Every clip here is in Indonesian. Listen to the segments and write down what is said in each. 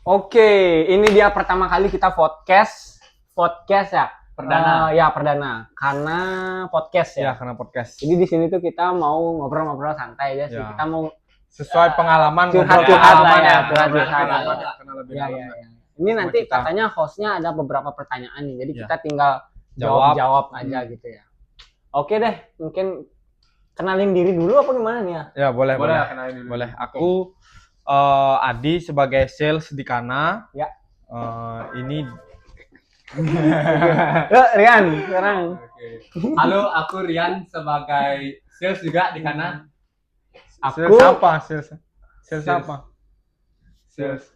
Oke, ini dia pertama kali kita podcast ya. Perdana. Perdana. Karena podcast ya. Ya, karena podcast. Jadi di sini tuh kita mau ngobrol-ngobrol santai aja sih. Ya. Kita mau Sesuai pengalaman, curhat-curhat lah ya, curhat-curhat. Kenal lebih ya, dalam. ya, ya. Ini Sama nanti kita. katanya hostnya ada beberapa pertanyaan nih. Jadi Ya. kita tinggal jawab aja gitu ya. Oke deh, mungkin kenalin diri dulu apa gimana nih ya? Ya, boleh. kenalin dulu. Boleh. Aku Adi sebagai sales di Kana. Ya. Ini Rian, sekarang. Oke. Halo, aku Rian sebagai sales juga di Kana. sales apa? Sales apa? Sales.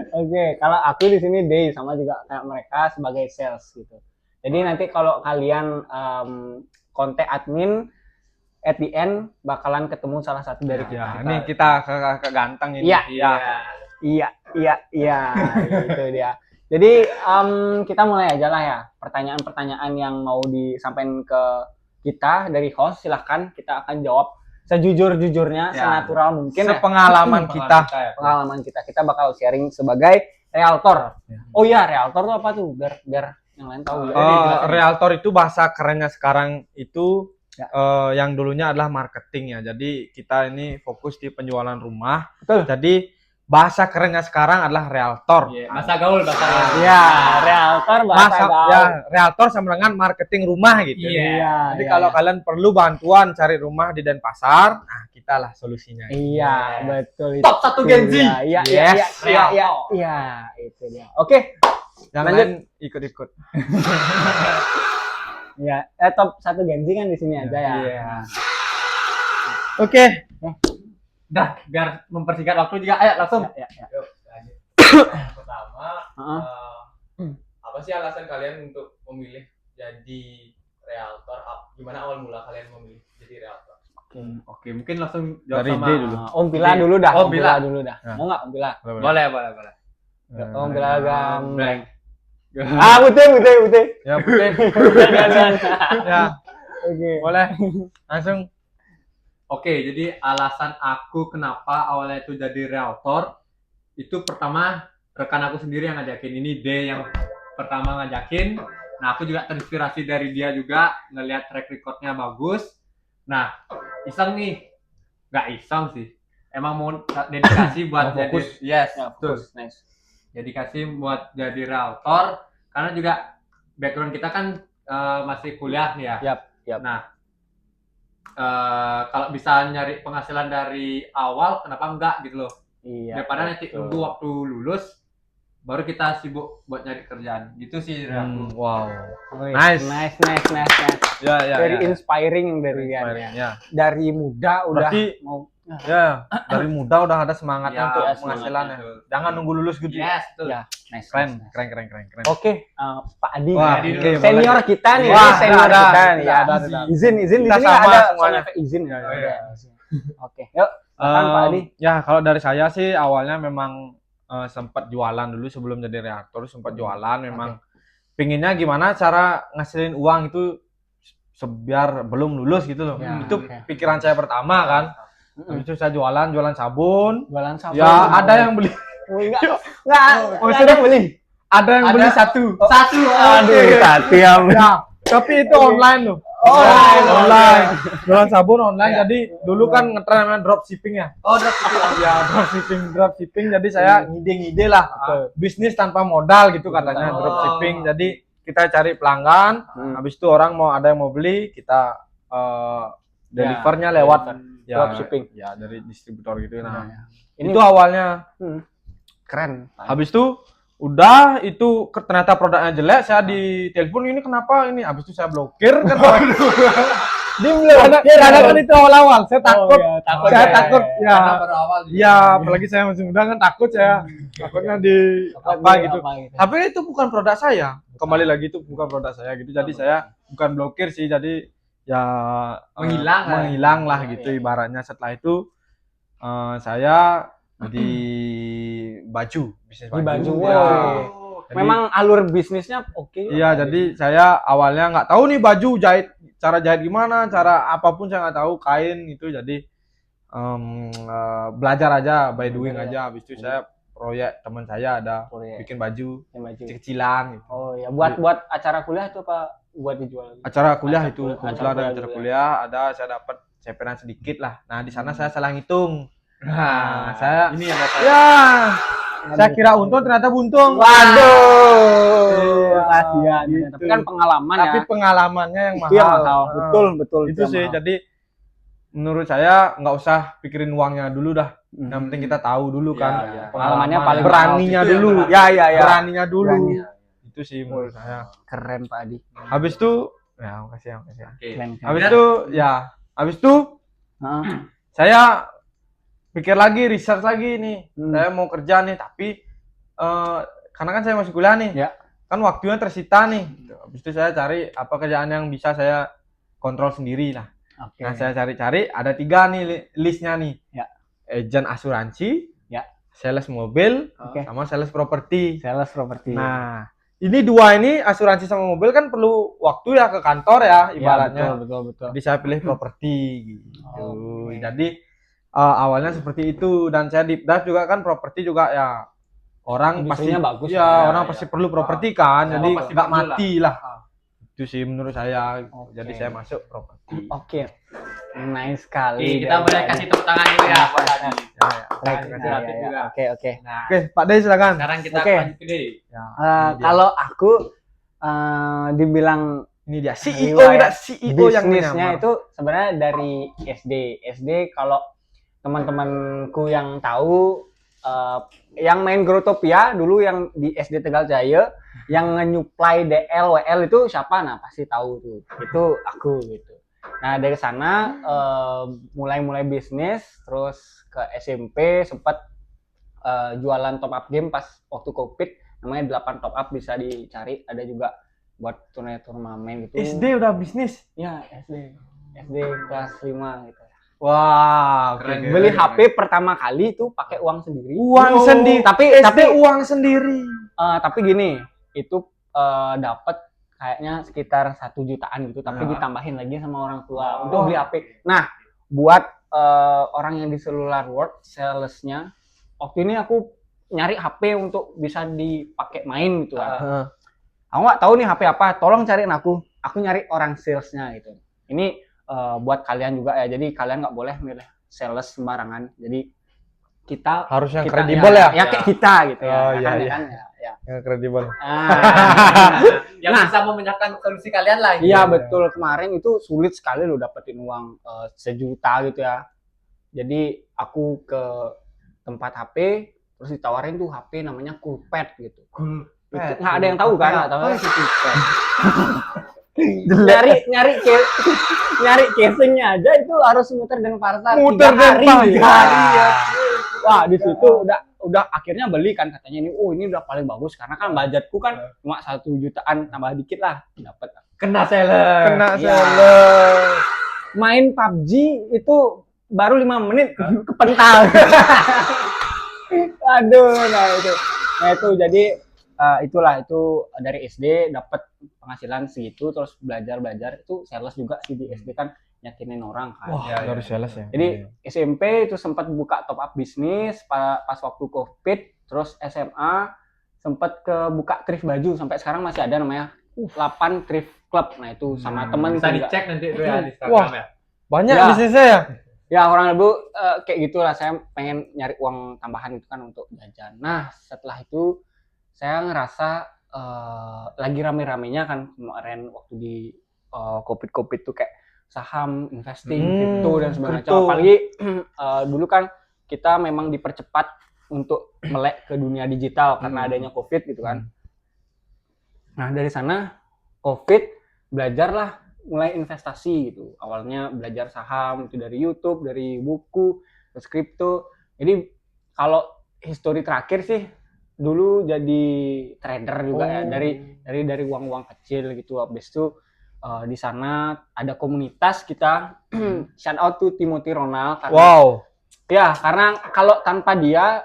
Oke, kalau aku di sini Day sama juga kayak mereka sebagai sales gitu. Jadi nanti kalau kalian kontak admin at the end bakalan ketemu salah satu dari kita. Ya, ini kita ke ganteng ini. Iya, itu dia. Jadi kita mulai aja lah ya. Pertanyaan-pertanyaan yang mau disampaikan ke kita dari host, silahkan kita akan jawab sejujur-jujurnya, Ya. senatural mungkin ya. Pengalaman kita. Pengalaman kita bakal sharing sebagai realtor. Ya. Oh iya, realtor tuh apa tuh? Biar yang lain tahu. Realtor itu bahasa kerennya sekarang itu Ya. yang dulunya adalah marketing ya. Jadi kita ini fokus di penjualan rumah. Betul. Jadi bahasa kerennya sekarang adalah realtor. Iya, bahasa gaul, bahasa gaul. Iya, realtor bahasa gaul. Ya, realtor sama dengan marketing rumah gitu. Iya. Jadi kalau kalian perlu bantuan cari rumah di Denpasar, nah kita lah solusinya. Iya, betul itu. Top 1 Gen Z. Iya, Yes. iya, itu dia. Oke, Yang lanjut. lain ikut-ikut. ya, top 1 Gen Z kan di sini aja ya. Iya. Oke. Dah, biar mempersingkat waktu juga. Ayo langsung. Ya. Yuk, lanjut. Pertama, Heeh. apa sih alasan kalian untuk memilih jadi realtor? Gimana awal mula kalian memilih jadi realtor? Oke, mungkin langsung jawab Dari sama D dulu. Om Pila dulu dah. Om Pila. dulu dah. Ya. Mau nggak Om Pila? Boleh. Om Pila gambreng. Ah, Putih. Ya, putih. Ya, Oke. boleh. Langsung. Oke, jadi alasan aku kenapa awalnya itu jadi realtor itu pertama rekan aku sendiri yang ngajakin. Ini D yang pertama ngajakin. Nah, aku juga terinspirasi dari dia juga ngelihat track recordnya bagus. Nah, iseng nih, nggak iseng sih. Emang mau dedikasi buat Mau jadi fokus. yes, Ya, betul. fokus. Nice. Dedikasi buat jadi realtor karena juga background kita kan masih kuliah nih ya. Yap. Nah, kalau bisa nyari penghasilan dari awal, kenapa enggak gitu loh? Iya. Daripada nanti betul. nunggu waktu lulus, baru kita sibuk buat nyari kerjaan. Gitu sih dari aku. Wow. Wih, Nice. nice. Ya. Very inspiring dari Rian Inspiring, ya. ya. Dari muda udah Berarti- mau Ya, dari muda udah ada semangatnya Ya, untuk semangat, penghasilannya. betul. Jangan nunggu lulus gitu. Yes, betul. ya. Nice. Keren. Oke, Pak Adi. Wah, Adi oke, dulu. Senior boleh. kita nih, Wah, senior ada. kita nih. Iya, Ya. ada. Izin di Kita sini sama ada semuanya. soalnya izin. Ya. Oke, yuk. Silakan, Pak Adi. Ya, kalau dari saya sih awalnya memang sempat jualan dulu sebelum jadi realtor, sempat jualan memang pinginnya gimana cara ngasilin uang itu biar belum lulus gitu loh. Ya, Itu oke. pikiran saya pertama kan. Habis itu saya jualan sabun. Jualan sabun. Ya, ada yang beli. Enggak Oh, ada yang beli. Ada yang beli satu. Satu. Aduh, Tatiam. Ya, tapi itu online loh. Online. Jualan sabun online. Ya. Jadi dulu kan ngetren namanya dropshipping ya. Oh, udah Ya, dropshipping. Jadi saya ngide-ngide lah. Bisnis tanpa modal gitu katanya Oh. dropshipping. Jadi kita cari pelanggan. Habis itu orang ada yang mau beli, kita delivernya lewat Dropshipping. Ya, dari distributor gitu. Nah, Ini itu awalnya. keren. Habis itu udah itu ternyata produknya jelek, saya ditelepon ini kenapa ini, habis itu saya blokir kan. Karena kan itu awal-awal saya takut. iya, takut Saya ya. takut ya. Karena baru awal. Iya, apalagi saya masih muda kan takut saya. Takutnya di apa gitu. Tapi itu bukan produk saya. Kembali lagi itu bukan produk saya gitu. Jadi saya bukan blokir sih. Jadi ya menghilang lah gitu ibaratnya. Setelah itu saya di baju, bisnis Di baju. Ya. Wow. Jadi- Memang alur bisnisnya oke. Iya, jadi saya awalnya nggak tahu nih baju jahit, cara jahit gimana, cara apapun saya nggak tahu, kain itu. Jadi belajar aja by doing aja. Habis itu saya proyek teman saya ada Proyek. bikin baju Yang baju. kecil-kecilan gitu. Oh ya, buat acara kuliah itu apa buat dijual? Acara kuliah itu Acara kebetulan ada kuliah acara juga. kuliah ada saya dapat ceperan sedikit lah. Nah di sana saya salah ngitung. Nah, saya ini yang bapak. ya saya kira untung ternyata buntung. Waduh, kasihan. Gitu. Tapi kan pengalaman Tapi ya. pengalamannya yang mahal. Itu yang mahal. Nah, Betul. itu sih. mahal. Jadi menurut saya nggak usah pikirin uangnya dulu dah. Yang penting kita tahu dulu Ya, kan. ya. Pengalamannya paling beraninya mahal. Itu yang dulu. benar. Ya. Beraninya dulu. Berani. Itu sih menurut saya. Keren Pak Adi. Habis itu ya makasih. Oke. Keren. Habis itu Heeh. saya pikir lagi, research lagi nih. Hmm. Saya mau kerja nih, tapi karena kan saya masih kuliah nih. Ya. Kan waktunya tersita nih. Habis itu saya cari apa kerjaan yang bisa saya kontrol sendiri lah. Oke. Nah, saya cari-cari ada 3 nih listnya nih. Ya. Agent asuransi, Ya. sales mobil, Oke. sama sales properti. Sales properti. Nah, ini 2 ini asuransi sama mobil kan perlu waktu ya ke kantor ya ibaratnya. Betul. Jadi saya pilih properti gitu. Oke. Jadi awalnya seperti itu dan saya deep dive juga kan properti juga ya orang pasti Industrinya bagus. ya, Ya, orang ya. pasti perlu properti kan. Ya, jadi pasti nggak perlu mati lah. Itu sih menurut saya. Oke. Jadi saya masuk properti. Oke. Nice sekali. Kita boleh kasih tepuk tangan dulu ya, Pak Adi. Ya, ya. Inspiratif juga. Oke. Nah, Oke, Pak Dey silakan. sekarang kita Oke. lanjut ke D. Ya, ini dia. Kalau aku dibilang Ini dia Jiwa CEO ya. kita CEO yang bisnisnya menyamar. itu sebenarnya dari SD kalau teman-temanku yang tahu yang main Growtopia dulu yang di SD Tegal Jaya yang nge-nyuplai DL WL itu siapa, nah pasti tahu tuh, itu aku gitu. Nah dari sana mulai bisnis, terus ke SMP sempat jualan top up game pas waktu COVID, namanya 8 top up, bisa dicari, ada juga buat turnamen gitu. SD udah bisnis. Ya, SD kelas 5 gitu. Wah, Keren. oke. Beli HP pertama kali itu pakai uang sendiri. Uang Wow. sendiri. Tapi uang sendiri. tapi gini, itu dapat kayaknya sekitar 1 jutaan gitu, tapi Ya. ditambahin lagi sama orang Oh. tua untuk beli HP. Nah, buat orang yang di Cellular World salesnya, waktu ini aku nyari HP untuk bisa dipakai main gitu kan. Heeh. Aku nggak tahu nih HP apa, tolong cariin aku nyari orang salesnya gitu. Ini buat kalian juga ya, jadi kalian nggak boleh milih sales sembarangan, jadi kita Harus yang kita- kredibel ya. ya kayak kita gitu ya. Oh, Ya iya, kan, iya. ya kan, ya. Yang kredibel. Yang bisa memecahkan solusi kalian lah. Iya betul, kemarin itu sulit sekali lo dapetin uang 1 juta gitu ya. Jadi aku ke tempat HP, terus ditawarin tuh HP namanya Coolpad gitu. Itu nggak ada yang tahu kan, nggak tahu sih Coolpad. nyari casingnya aja itu harus muter dan Parsar Muter 3 dan hari. Parsar, iya. Wah di situ udah akhirnya beli kan, katanya ini udah paling bagus karena kan budgetku kan cuma 1 jutaan, tambah dikit lah dapat. Kena seller. Kena Iya. seller. Main PUBG itu baru 5 menit kepental. Aduh, nah itu jadi itulah, itu dari SD dapat penghasilan segitu, terus belajar itu sales juga sih di SD kan, yakinin orang kan. Wah, Ya, dari sales ya. Jadi SMP itu sempat buka top up bisnis pas waktu COVID, terus SMA sempat ke buka thrift baju, sampai sekarang masih ada namanya 8 thrift club. Nah itu sama temen Bisa juga. dicek nanti tuh ya di Instagram Wah. ya. Banyak Ya. bisnisnya ya. Ya orang lebih kayak gitulah, saya pengen nyari uang tambahan itu kan untuk jajan. Nah setelah itu saya ngerasa lagi rame-ramenya kan kemarin waktu di COVID tuh kayak saham, investing, kripto dan sebagainya. kripto. Apalagi dulu kan kita memang dipercepat untuk melek ke dunia digital karena adanya COVID gitu kan. Nah dari sana COVID belajarlah mulai investasi gitu. Awalnya belajar saham itu dari YouTube, dari buku, terus kripto. Jadi kalau histori terakhir sih dulu jadi trader juga ya, dari uang-uang kecil gitu. Habis itu di sana ada komunitas kita, shout out to Timothy Ronald karena, Wow. ya karena kalau tanpa dia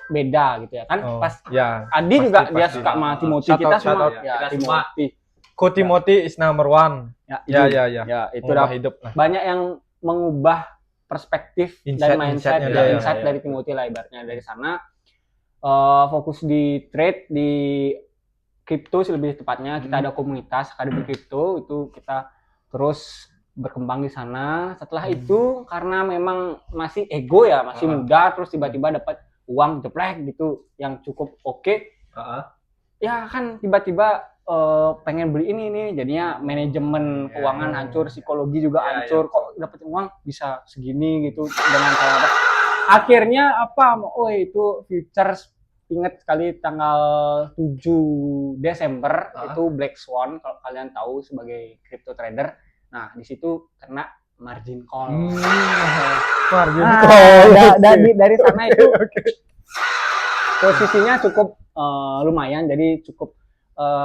beda gitu ya kan. Oh, Pas ya. Adi pasti, juga dia pasti. suka sama Timothy, Shout kita out, shout semua out. ya Kita Timothy. Ko Timothy is number one. Ya, Ya. ya itu Mengubah dah hidup lah. banyak yang mengubah perspektif Insight- dan mindset insight-nya dan dia, insight ya. dari Timothy lah ibaratnya. Dari sana fokus di trade di kripto sih lebih tepatnya. Kita ada komunitas Akademi Kripto, itu kita terus berkembang di sana. Setelah itu karena memang masih ego ya, masih muda, terus tiba-tiba dapat uang jeplek gitu yang cukup oke. Ya kan tiba-tiba pengen beli ini jadinya manajemen keuangan hancur, psikologi juga hancur. Kok dapat uang bisa segini gitu dengan cara apa? Akhirnya apa? Oh itu futures, ingat sekali tanggal 7 Desember itu Black Swan kalau kalian tahu sebagai crypto trader. Nah, di situ kena margin call. Margin Nah, call. dari sana itu posisinya cukup lumayan, jadi cukup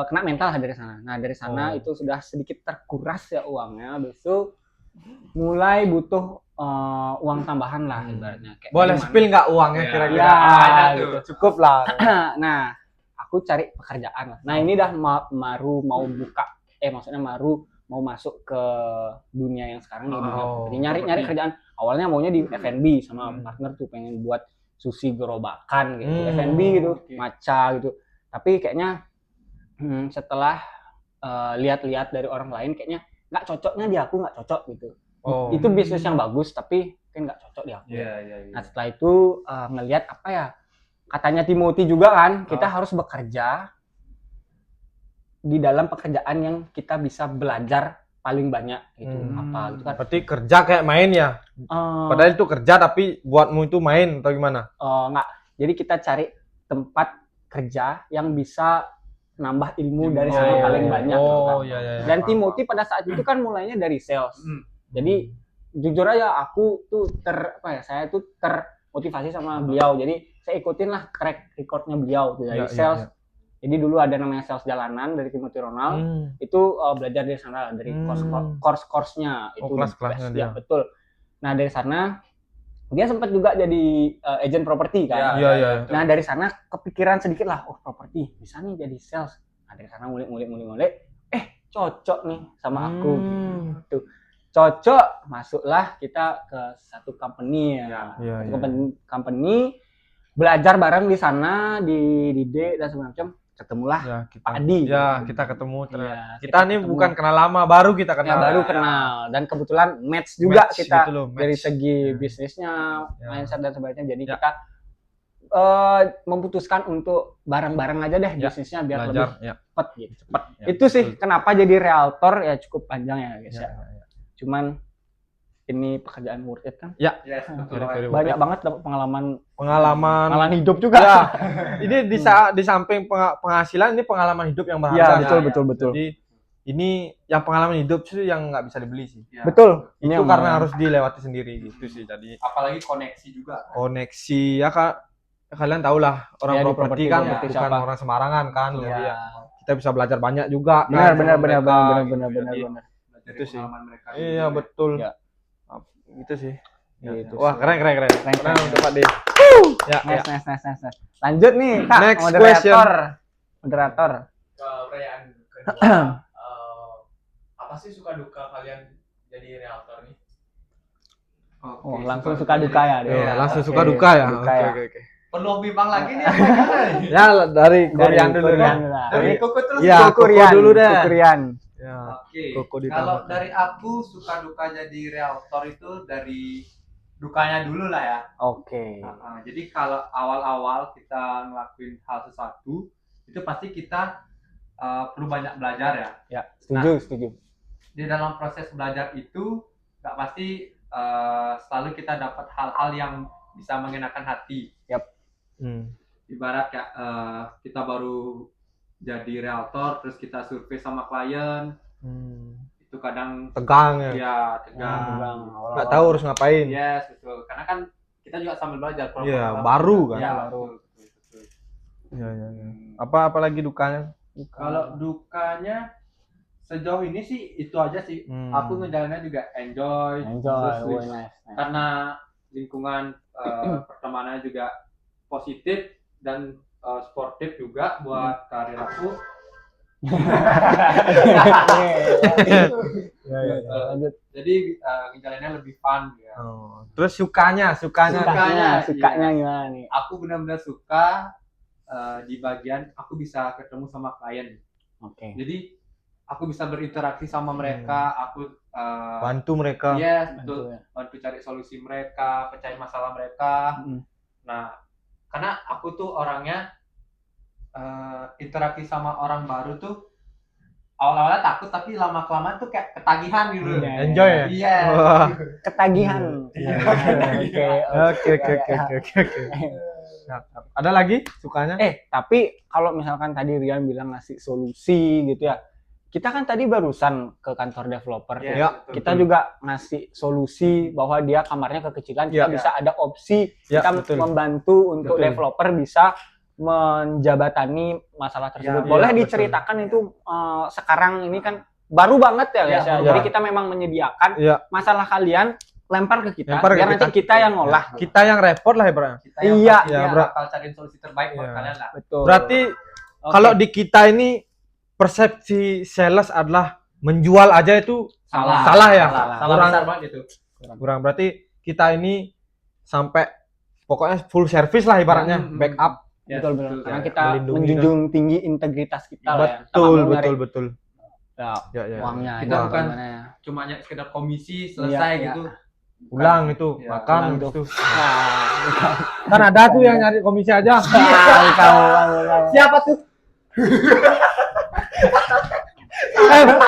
kena mental lah dari sana. Nah, dari sana itu sudah sedikit terkuras ya uangnya. Habis itu mulai butuh uang tambahan lah ibaratnya. Kayak Boleh gimana? spill nggak uangnya kira-kira? Ya, gitu. Cukup lah. Nah, aku cari pekerjaan lah. Nah, ini dah baru mau buka, maksudnya baru mau masuk ke dunia yang sekarang nih. Jadi nyari kerjaan. Awalnya maunya di F&B sama partner tuh pengen buat sushi gerobakan gitu, F&B gitu, matcha gitu. Tapi kayaknya setelah lihat-lihat dari orang lain, kayaknya nggak cocoknya di aku, nggak cocok gitu. Itu bisnis yang bagus, tapi kan nggak cocok di aku. Nah, setelah itu ngelihat apa ya? Katanya Timothy juga kan, kita harus bekerja di dalam pekerjaan yang kita bisa belajar paling banyak gitu. Apa gitu kan. Berarti kerja kayak main ya? Padahal itu kerja tapi buatmu itu main atau gimana? Nggak. Jadi kita cari tempat kerja yang bisa nambah ilmu dari sana paling banyak. Iya. Dan Timothy pada saat itu kan mulainya dari sales. Jadi jujur aja aku tuh saya tuh termotivasi sama beliau. Jadi saya ikutin lah track recordnya beliau tuh dari sales. Jadi dulu ada namanya sales jalanan dari Timothy Ronald. Itu belajar dari sana, dari course-nya itu kelas-kelasnya dia. Ya, betul. Nah, dari sana dia sempat juga jadi agent properti kan. Iya. Nah, dari sana kepikiran sedikit lah, oh gitu. Bisa nih jadi sales. Nah, dari sana ngulik, cocok nih sama aku gitu. Cocok, masuklah kita ke satu company company, belajar bareng di sana di D dan segala macam. Ketemulah Pak Adi. Ya, kita ketemu. Kita nih ketemu. bukan kenal lama, baru kita kenal. Baru kenal dan kebetulan match juga kita gitu loh, dari segi bisnisnya, mindset dan sebagainya. Jadi kita memutuskan untuk bareng-bareng aja deh bisnisnya biar lebih cepat gitu. Itu sih kenapa jadi realtor ya, cukup panjang ya guys ya. Cuman ini pekerjaan worth it kan? Banyak banget dapat pengalaman hidup juga. Ya. Ini di samping penghasilan, ini pengalaman hidup yang berharga. Ya, betul. Jadi ini yang pengalaman hidup sih yang nggak bisa dibeli sih. Betul. Itu karena harus dilewati sendiri gitu sih. Jadi apalagi koneksi juga. Koneksi ya Kak. Kalian tahu lah orang properti kan bukan orang sembarangan kan. Jadi ya kita bisa belajar banyak juga. Benar. Itu sih. Iya, betul. Gitu sih. Gitu Wah, keren. Keren untuk Pak D. Nice. Lanjut nih, Kak. Next Moderator. Pertanyaan kedua, apa sih suka duka kalian jadi realtor nih? Langsung suka duka ya. Langsung suka duka ya. Oke. Perlu bimbang lagi nih. Ya, dari Korean dulu. Dari Koko terus. Ya, Koko dulu deh. Oke. Kalau dari aku suka duka jadi realtor itu dari dukanya dulu lah ya. Oke. Jadi kalau awal-awal kita ngelakuin hal sesuatu itu pasti kita perlu banyak belajar ya. Ya, setuju. Di dalam proses belajar itu nggak pasti selalu kita dapat hal-hal yang bisa mengenakan hati. Ibarat kayak kita baru jadi realtor terus kita survei sama klien, itu kadang tegang ya. Iya, tegang. Nggak tahu harus ngapain. Yes, betul. Karena kan kita juga sambil belajar. Iya, baru kan. Iya, baru. Betul. Iya. Apa lagi dukanya? Kalau dukanya sejauh ini sih itu aja sih. Aku ngejalaninnya juga enjoy. Terus, nice. Karena lingkungan pertemanannya juga positif dan sportif juga buat karir aku. Lanjut. Jadi ngejalaninnya lebih fun ya. Oh. Terus sukanya. Sukanya Iya. gimana nih? Aku benar-benar suka di bagian aku bisa ketemu sama klien. Oke. Jadi aku bisa berinteraksi sama mereka, aku Bantu mereka. yes, Bantu betul, ya. bantu cari solusi mereka, pecahin masalah mereka. Nah, karena aku tuh orangnya interaksi sama orang baru tuh awal-awalnya takut, tapi lama-kelamaan tuh kayak ketagihan gitu. Iya. Enjoy ya? Iya. Wah. Ketagihan. Oke. Ada lagi sukanya? Tapi kalau misalkan tadi Rian bilang ngasih solusi gitu ya, kita kan tadi barusan ke kantor developer, Yes, Ya, betul. kita juga ngasih solusi bahwa dia kamarnya kekecilan, kita Ya. bisa ada opsi, Ya, kita betul. membantu untuk Betul. developer bisa menjabatani masalah tersebut. Ya, Boleh betul. diceritakan itu sekarang ini kan baru banget ya guys ya. Ya. Jadi kita memang menyediakan Ya. masalah kalian lempar ke kita, Lempar ke biar nanti kita yang ngolah. Kita yang repot lah ibaratnya. Kita yang Iya, pastinya iya, bro. bakal cariin solusi terbaik buat Iya. kalian lah. Betul. Berarti Oke. kalau di kita ini persepsi sales adalah menjual aja itu Salah ya? Salah Kurang- besar banget itu. kurang. Berarti kita ini sampai pokoknya full service lah ibaratnya, Hmm. backup. Yes, Betul. Karena ya. kita Melindungi menjunjung tinggi integritas kita lah ya. Kita Betul, nggak mau betul, nyari, betul. ya, Ya. uangnya Kita aja, bukan gimana ya. Cuma sekedar komisi selesai Iya, gitu. Ulang itu, Ya, makan ulang itu. Nah, Kan ada tuh yang nyari komisi aja. kamu. Siapa tuh?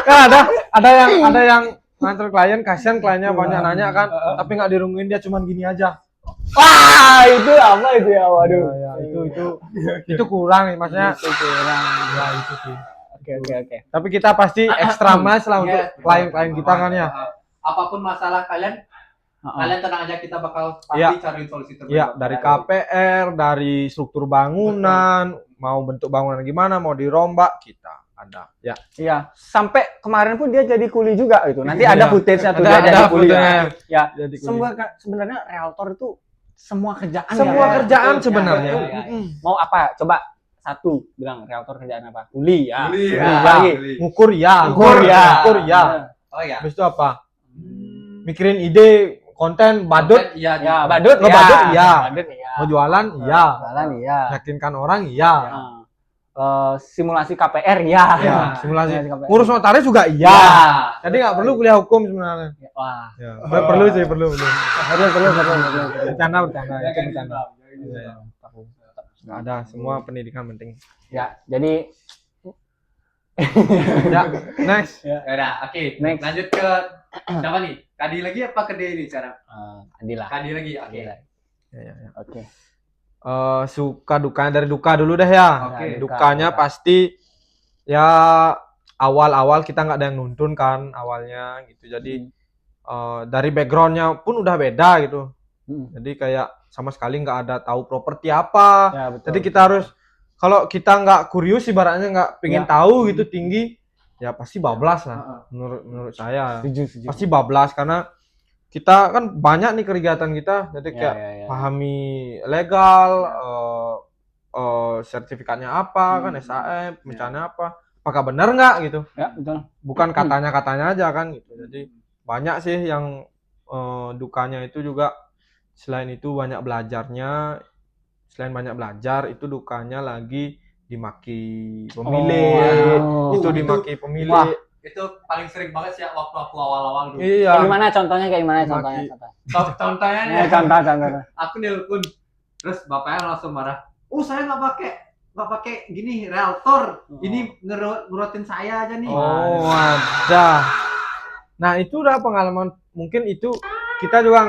Kan ada yang nganter klien, kasihan kliennya banyak nanya kan, tapi nggak dirungguin, dia cuman gini aja. Wah, itu apa itu ya? Waduh. Ya, itu kurang nih, maksudnya. Itu kurang. Ya itu sih. Oke. Tapi kita pasti extra miles lah untuk Yes, klien-klien kita kan ya. Apapun masalah kalian, kalian tenang aja, kita bakal pasti Iya. cariin solusi terbaik. Iya, buat dari kalian. KPR, dari struktur bangunan, mau bentuk bangunan gimana, mau dirombak, kita ada. Ya. Iya, sampai kemarin pun dia jadi kuli juga gitu. Nanti Iya. ada footage-nya tuh Ada- dia ada jadi kuli. fotonya. Ya, Jadi kuli. sebenarnya realtor itu semua kerjaan Semua ya. kerjaan betul. sebenarnya. Ya, Mm-mm. Mau apa? Coba satu bilang realtor kerjaan apa? Kuli ya. Beli, Kuli ya. lagi. Beli. Ngukur ya. Ukur ya. Ngukur ya. Oh ya. Habis itu apa? Mikirin ide, konten, badut, Iya, Ya, badut ya. Ngebadut iya. Badut iya. mau jualan, iya. Jualan iya. Yakinkan orang, iya. Simulasi KPR ya. Ya, simulasi. KPR. Ngurus notaris juga, iya. Ya. Jadi nggak perlu kuliah hukum sebenarnya. Wah. Ya. Perlu sih, perlu. Perlu. Bercanda. Itu kan bercanda. Nggak ada, semua pendidikan penting. Ya, jadi Ya, next. Ya udah, oke. Next. Lanjut ke siapa nih? Kadi lagi apa ke D ini sekarang? Adilah. Kadi lagi, oke. Adilah. Ya. Oke. Suka dukanya, dari duka dulu deh ya. Oke. Dukanya Duka. pasti ya awal-awal kita nggak ada yang nuntun kan awalnya gitu. Jadi dari backgroundnya pun udah beda gitu. Jadi kayak sama sekali nggak ada tahu properti apa. Ya, betul. Jadi kita harus, kalau kita nggak kurius ibaratnya, nggak pengen Ya. tahu gitu tinggi, ya pasti bablas lah. Menurut saya setuju. pasti bablas, karena kita kan banyak nih kegiatan kita. Jadi Ya, kayak ya. pahami legal, sertifikatnya apa kan, SAM, pemecahannya apa, apakah benar nggak gitu. Ya, betul. Bukan katanya aja kan gitu. Jadi banyak sih yang dukanya itu juga. Selain itu banyak belajarnya. Selain banyak belajar, itu dukanya lagi dimaki pemilik. Oh. Itu dimaki pemilik. Wah. Itu paling sering banget sih ya waktu aku awal-awal dulu. Iya. Gimana contohnya Maki. Contohnya nih, Contoh. aku nelpon, terus bapaknya langsung marah. Saya nggak pakai gini realtor. Ini ngurutin saya aja nih. Oh, ada. Nah, itu udah pengalaman. Mungkin itu kita juga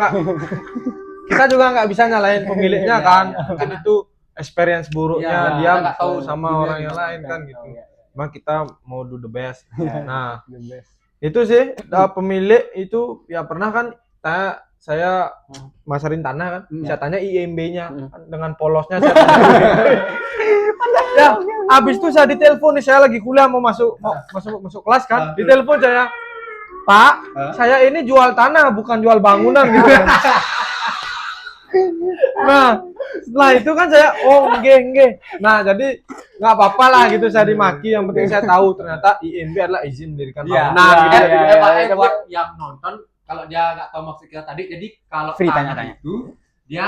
nggak bisa nyalain pemiliknya kan. Mungkin itu experience buruknya Iya, dia kita nggak tahu sama dunia orang yang gimana. lain kan gitu. Cuma kita mau do the best. Iya. Nah, The best. itu sih pemilik itu ya pernah kan saya masarin tanah kan. Saya tanya IMB-nya dengan polosnya saya tanya. Ya, habis itu saya ditelepon nih, saya lagi kuliah mau masuk kelas kan. Ditelepon saya, "Pak, saya ini jual tanah bukan jual bangunan," gitu. Nah, setelah itu kan saya enggak. Nah, jadi nggak apa-apa lah gitu saya dimaki. Yang penting saya tahu ternyata IMB adalah izin mendirikan Iya, bangunan iya, gitu. iya. Pak, coba. buat yang nonton, kalau dia nggak tahu maksud kita tadi, jadi kalau Free tanah tanya-tanya. itu dia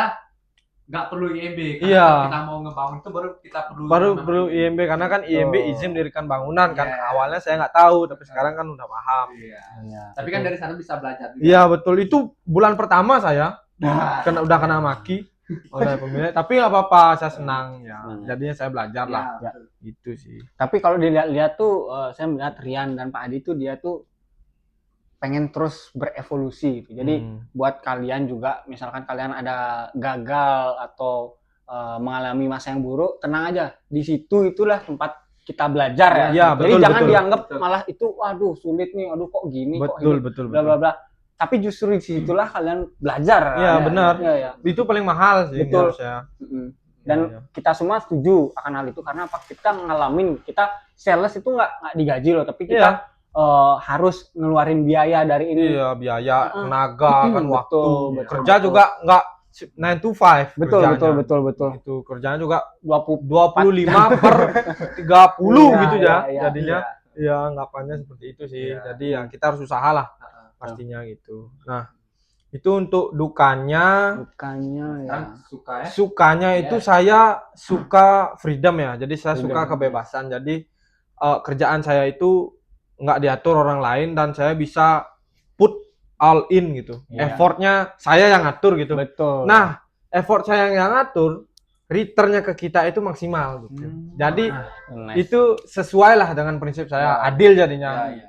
nggak perlu IMB. Karena Iya. kalau kita mau ngebangun itu baru kita perlu Baru IMB karena kan IMB izin mendirikan bangunan kan. Iya. Awalnya saya nggak tahu, tapi sekarang kan udah paham. Iya. Iya. Tapi kan dari sana bisa belajar juga. Iya betul, itu bulan pertama saya Nah, udah kena maki oleh pemilik, tapi nggak apa-apa, saya senang ya. Hmm. Jadinya saya belajar lah. ya. Itu sih. Tapi kalau dilihat-lihat tuh, saya melihat Rian dan Pak Adi tuh dia tuh pengen terus berevolusi gitu. Jadi buat kalian juga, misalkan kalian ada gagal atau mengalami masa yang buruk, tenang aja. Di situ itulah tempat kita belajar ya. Iya, Jadi betul, jangan betul. dianggap Betul. malah itu, waduh sulit nih, aduh kok gini, kok Betul, ini, betul, bla bla betul. bla. Tapi justru di situlah kalian belajar. Iya, benar. Iya, iya. Itu paling mahal sih Betul. menurut saya. Mm-mm. Dan Iya. kita semua setuju akan hal itu karena apa? Kita ngalamin, kita sales itu nggak digaji loh, tapi kita Iya. harus ngeluarin biaya dari ini. Iya, biaya, Heeh. tenaga, kan Betul, waktu. betul, Kerja betul. juga nggak 9 to 5 Betul, kerjanya. betul, betul, betul. Itu kerjanya juga 25 25 per 30 Iya, gitu ya. iya, Jadinya ya anggapannya seperti itu sih. Iya. Jadi ya kita harus usaha lah pastinya gitu. Nah, itu untuk dukanya. bukannya ya. Kan suka ya. Sukanya itu Ya. saya suka freedom ya. Jadi saya Freedom. suka kebebasan. Jadi kerjaan saya itu nggak diatur orang lain dan saya bisa put all in gitu. Iya. Effortnya saya yang ngatur gitu. Betul. Nah, effort saya yang ngatur, returnnya ke kita itu maksimal gitu. Jadi Nice. itu sesuai lah dengan prinsip saya, adil jadinya. Ya.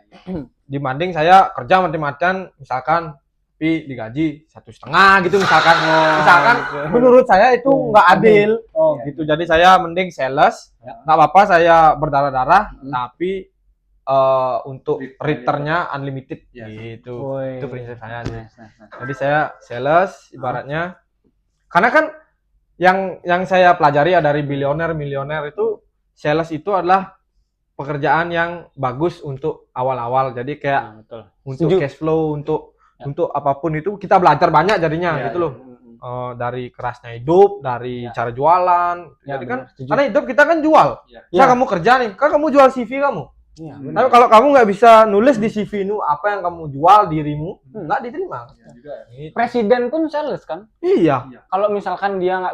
Dibanding saya kerja mati-matian, misalkan tapi digaji 1,5 gitu misalkan. Misalkan menurut saya itu nggak adil. Oh, Gitu. Jadi saya mending sales, Ya. nggak apa-apa saya berdarah-darah, Hmm. tapi untuk returnnya unlimited gitu. Woi. Itu prinsip saya sih. Nice, nice, nice. Jadi saya sales ibaratnya, karena kan yang saya pelajari ya dari milioner itu, sales itu adalah pekerjaan yang bagus untuk awal-awal. Jadi kayak Nah, betul. untuk Setuju. cash flow, untuk Ya. apapun itu kita belajar banyak jadinya Ya, gitu ya. loh. Dari kerasnya hidup, dari Ya. cara jualan. Ya, Jadi kan benar, setuju. karena hidup kita kan jual. Ya. Misal Ya. kamu kerja nih, kan kamu jual CV kamu. Iya, Hmm. benar. Tapi kalau kamu nggak bisa nulis di CV nu apa yang kamu jual dirimu, nggak diterima. Ya juga. Gitu. Presiden pun sales kan. Iya. Kalau misalkan dia nggak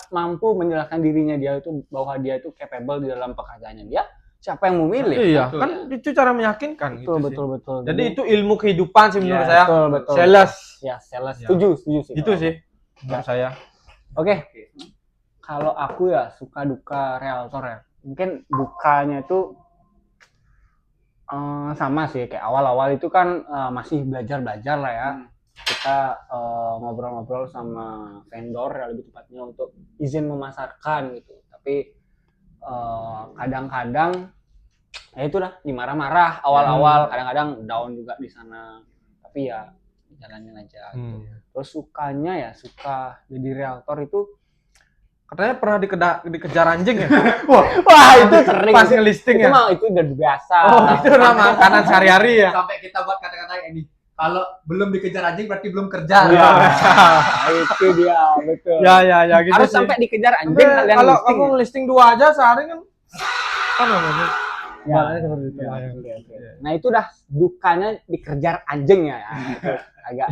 mampu menjelaskan dirinya dia itu bahwa dia itu capable di dalam pekerjaannya dia, siapa yang mau milih? Iya, Betul. kan itu cara meyakinkan Betul, gitu sih. betul, betul. Jadi itu ilmu kehidupan sih menurut Iya, saya. betul, betul. Sales Ya, sales. Ya. Setuju sih. itu sih menurut saya. Oke. Kalau aku ya suka duka realtor ya. Mungkin dukanya itu sama sih kayak awal-awal itu kan masih belajar lah ya. Kita ngobrol-ngobrol sama vendor ya lebih tepatnya untuk izin memasarkan gitu. Tapi kadang-kadang ya itulah dimarah-marah awal-awal, kadang-kadang down juga di sana. Tapi ya jalanin aja. Gitu. Terus sukanya ya suka jadi realtor itu Katanya pernah dikejar anjing ya? wah itu sering Pas ngelisting itu ya? mah itu udah biasa. Oh, itu nama makanan sehari-hari ya? Sampai kita buat kata-kata kayak ini. Kalau belum dikejar anjing berarti belum kerja. Iya. Itu dia betul. Ya gitu Harus sih. sampai dikejar Tapi anjing kalian kalau listing kamu ya? listing 2 aja sehari kan namanya. Ya, Makanya seperti itu. ya, Ya. oke. Nah itu dah dukanya dikejar anjing ya. agak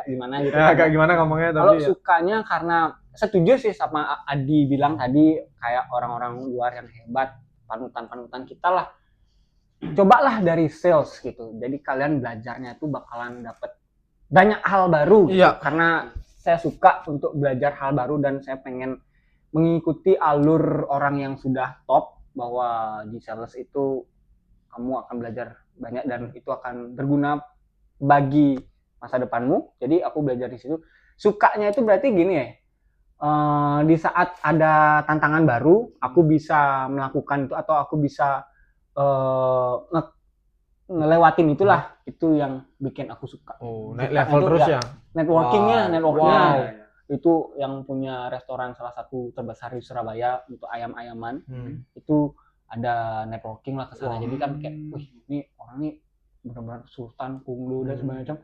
gimana gitu. Ya, agak gimana ngomongnya Kalau tapi ya. sukanya karena setuju sih sama Adi bilang tadi kayak orang-orang luar yang hebat, panutan kita lah. Cobalah dari sales gitu. Jadi kalian belajarnya tuh bakalan dapet banyak hal baru. Gitu. Iya. Karena saya suka untuk belajar hal baru dan saya pengen mengikuti alur orang yang sudah top bahwa di sales itu kamu akan belajar banyak dan itu akan berguna bagi masa depanmu. Jadi aku belajar di situ. Sukanya itu berarti gini ya. Di saat ada tantangan baru, aku bisa melakukan itu atau aku bisa ngelewatin itulah. Itu yang bikin aku suka. Oh, naik Sukanya level itu terus ya. ya. Networkingnya. Wow. Itu yang punya restoran salah satu terbesar di Surabaya untuk ayam-ayaman. Itu ada networking lah ke sana. Jadi kan kayak, wih, ini orang ini benar-benar sultan, kunglu dan sebagainya.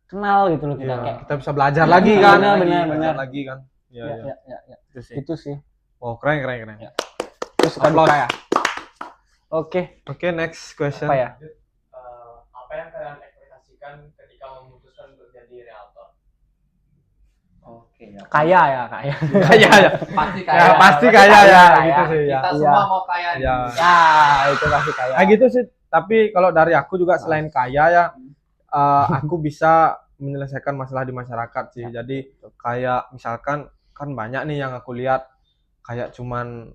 Kenal gitu loh kita Iya, kayak kita bisa belajar lagi kan. benar, Belajar benar. lagi kan. Iya, Ya, iya. ya. Itu sih. Itu sih. Oh, keren, keren, keren. Ya. Terus suka Applause. duka ya. Oke, Oke, next question. apa ya? Apa yang kalian ekspektasikan ketika memutuskan untuk jadi realtor? Oke, ya. Kaya ya, kaya. Kaya ya. Pasti Ya, kaya. pasti Berarti kaya ya, kaya, gitu ya. sih ya. Kita Iya. semua mau kaya. Ya. Ya, itu pasti kaya. Nah gitu sih, tapi kalau dari aku juga selain kaya ya, aku bisa menyelesaikan masalah di masyarakat sih. Jadi kayak misalkan kan banyak nih yang aku lihat kayak cuman